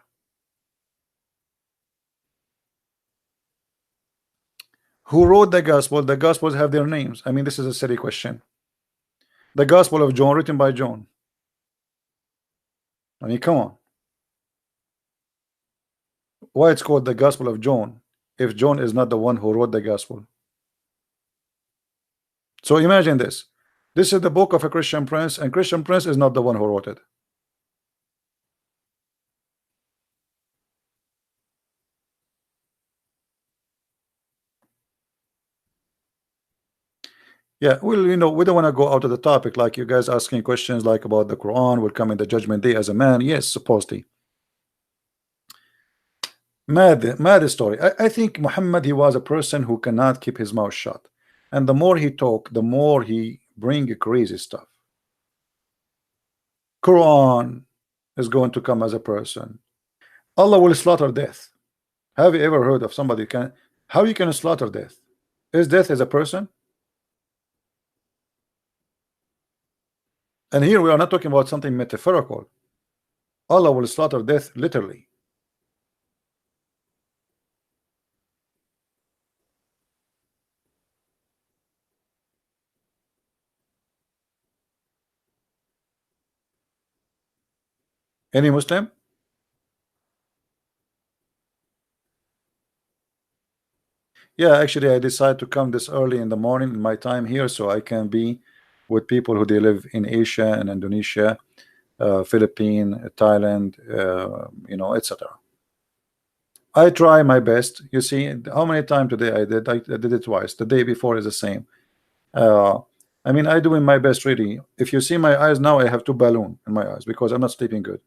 Who wrote the gospel? The gospels have their names. I mean, this is a silly question. The Gospel of John, written by John. I mean, come on. Why it's called the Gospel of John if John is not the one who wrote the gospel? So imagine this. This is the book of a Christian Prince, and Christian Prince is not the one who wrote it. Yeah, well, we don't want to go out of the topic, like you guys asking questions like about the Quran will come in the judgment day as a man. Yes, supposedly. Mad story. I think Muhammad, he was a person who cannot keep his mouth shut, and the more he talk, the more he bring crazy stuff. Quran is going to come as a person. Allah will slaughter death. Have you ever heard of somebody can how you can slaughter death? Is death as a person? And here we are not talking about something metaphorical. Allah will slaughter death literally. Any Muslim? Yeah, actually, I decided to come this early in the morning in my time here, so I can be with people who they live in Asia and Indonesia, Philippines, Thailand, etc. I try my best. You see, how many times today I did? I did it twice. The day before is the same. Uh, I mean, I doing my best really. If you see my eyes now, I have two balloon in my eyes because I'm not sleeping good,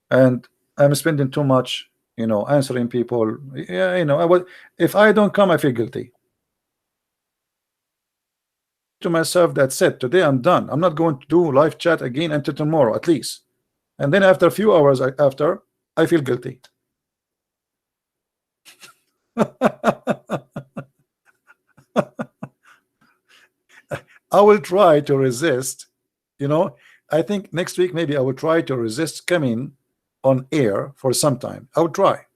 and I'm spending too much, answering people. Yeah, I was. If I don't come, I feel guilty to myself. That's it. Today I'm done. I'm not going to do live chat again until tomorrow at least. And then after a few hours after, I feel guilty. I will try to resist. I think next week maybe I will try to resist coming on air for some time. I will try.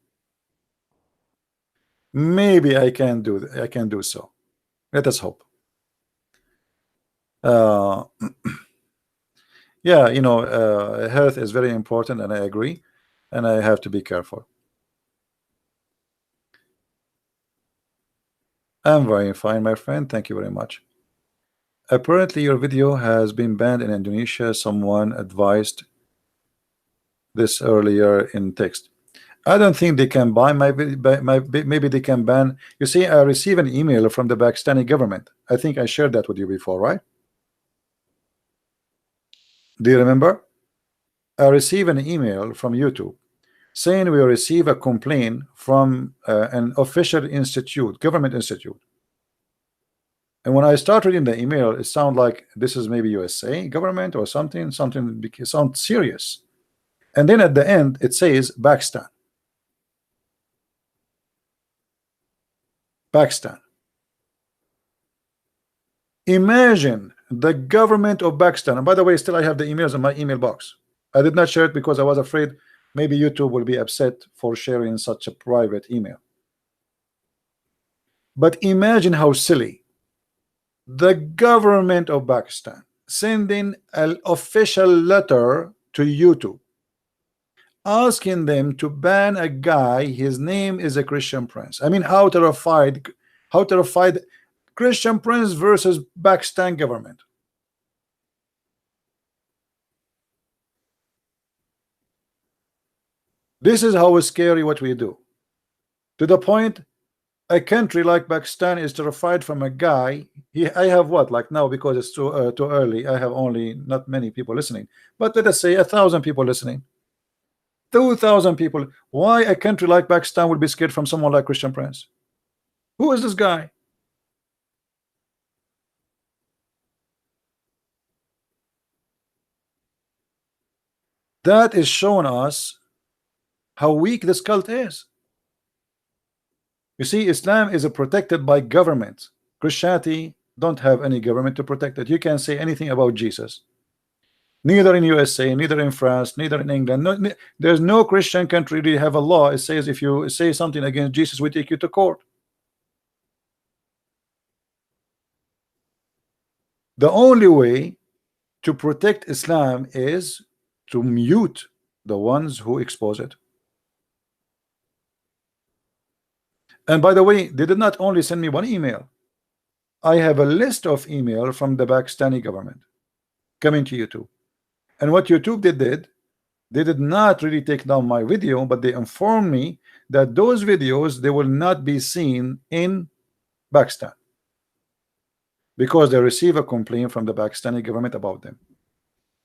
Maybe I can do so. Let us hope. Yeah, health is very important, and I agree, and I have to be careful. I'm very fine, my friend. Thank you very much. Apparently, your video has been banned in Indonesia. Someone advised this earlier in text. I don't think they can buy maybe they can ban. You see, I received an email from the Pakistani government. I think I shared that with you before, right? Do you remember? I received an email from YouTube saying we receive a complaint from an official institute, government institute. And when I started reading the email, it sounded like this is maybe USA government or something sounds serious. And then at the end, it says Pakistan. Pakistan. Imagine the government of Pakistan. And by the way, still I have the emails in my email box. I did not share it because I was afraid maybe YouTube will be upset for sharing such a private email. But imagine how silly. The government of Pakistan sending an official letter to YouTube asking them to ban a guy. His name is a Christian prince. I mean, how terrified Christian prince versus Pakistan government. This is how scary what we do, to the point a country like Pakistan is terrified from a guy. I have what, like now, because it's too early, I have only not many people listening, but let us say 1,000 people listening, 2,000 people. Why a country like Pakistan would be scared from someone like Christian Prince? Who is this guy? That is showing us how weak this cult is. You see, Islam is protected by government. Christianity don't have any government to protect it. You can't say anything about Jesus. Neither in USA, neither in France, neither in England. No, there's no Christian country really have a law. It says if you say something against Jesus, we take you to court. The only way to protect Islam is to mute the ones who expose it. And by the way, they did not only send me one email. I have a list of email from the Pakistani government coming to YouTube. And what YouTube did, they did not really take down my video, but they informed me that those videos, they will not be seen in Pakistan. because they receive a complaint from the Pakistani government about them.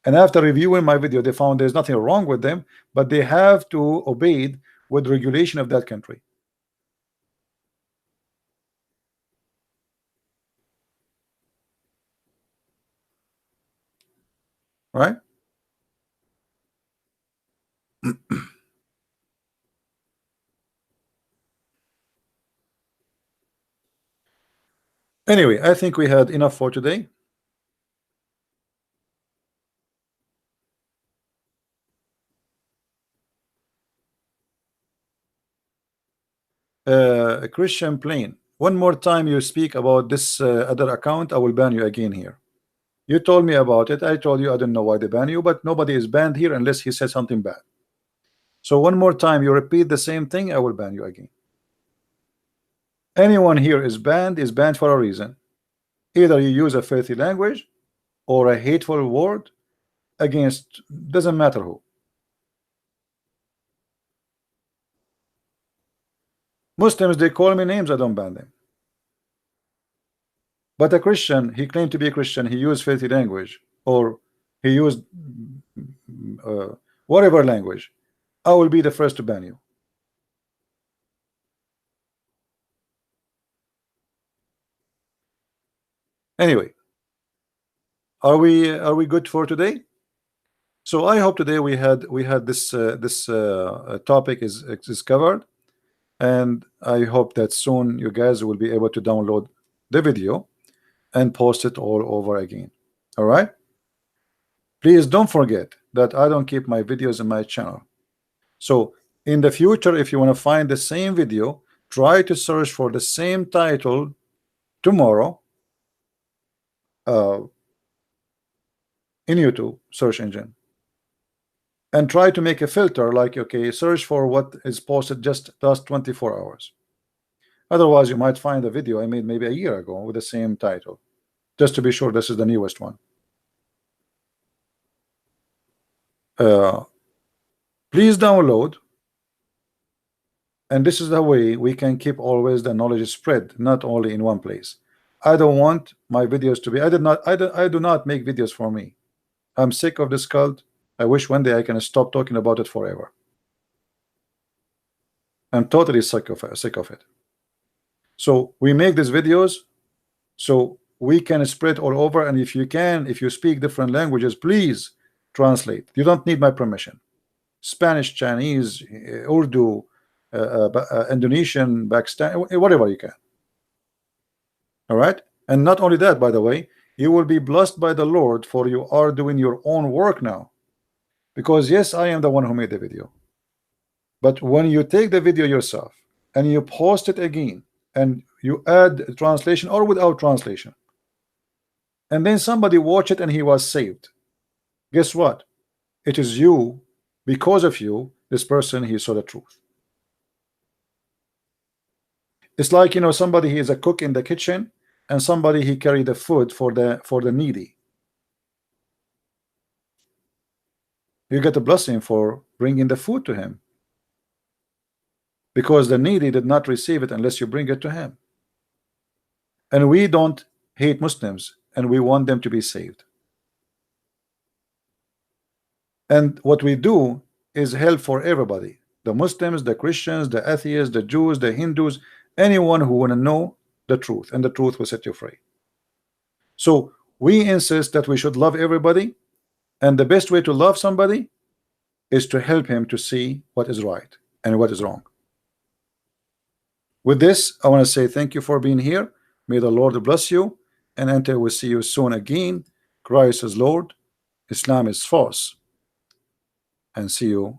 And after reviewing my video, they found there's nothing wrong with them, but they have to obey with regulation of that country. Right? Anyway, I think we had enough for today. Christian Plain, one more time you speak about this other account, I will ban you again here. You told me about it. I told you I don't know why they ban you, but nobody is banned here unless he says something bad. So one more time you repeat the same thing, I will ban you again. Anyone here is banned for a reason. Either you use a filthy language or a hateful word against, doesn't matter who. Muslims, they call me names, I don't ban them. But a Christian, he claimed to be a Christian, he used filthy language, or he used whatever language, I will be the first to ban you. Anyway, are we good for today? So I hope today we had this topic is covered, and I hope that soon you guys will be able to download the video and post it all over again. All right, please don't forget that I don't keep my videos in my channel. So in the future, if you want to find the same video, try to search for the same title tomorrow in YouTube search engine, and try to make a filter like, okay, search for what is posted just last 24 hours. Otherwise you might find a video I made maybe a year ago with the same title, just to be sure this is the newest one. Please download, and this is the way we can keep always the knowledge spread, not only in one place. I don't want my videos to be, I do not make videos for me. I'm sick of this cult. I wish one day I can stop talking about it forever. I'm totally sick of it. So we make these videos so we can spread all over, and if you speak different languages, please translate. You don't need my permission. Spanish, Chinese, Urdu, Indonesian, Pakistan, whatever you can. All right, and not only that, by the way, you will be blessed by the Lord, for you are doing your own work now. Because yes, I am the one who made the video, but when you take the video yourself and you post it again, and you add translation or without translation, and then somebody watch it and he was saved, guess what? It is you, because of you, this person, he saw the truth. It's like, you know, somebody, he is a cook in the kitchen, and somebody, he carry the food for the needy. You get a blessing for bringing the food to him, because the needy did not receive it unless you bring it to him. And we don't hate Muslims, and we want them to be saved. And what we do is help for everybody, the Muslims, the Christians, the atheists, the Jews, the Hindus, anyone who want to know the truth, and the truth will set you free. So we insist that we should love everybody, and the best way to love somebody is to help him to see what is right and what is wrong. With this, I want to say thank you for being here. May the Lord bless you, and until we see you soon again, Christ is Lord, Islam is false, and see you,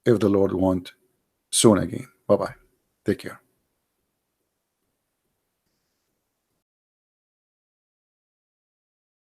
if the Lord want, soon again. Bye-bye. Take care.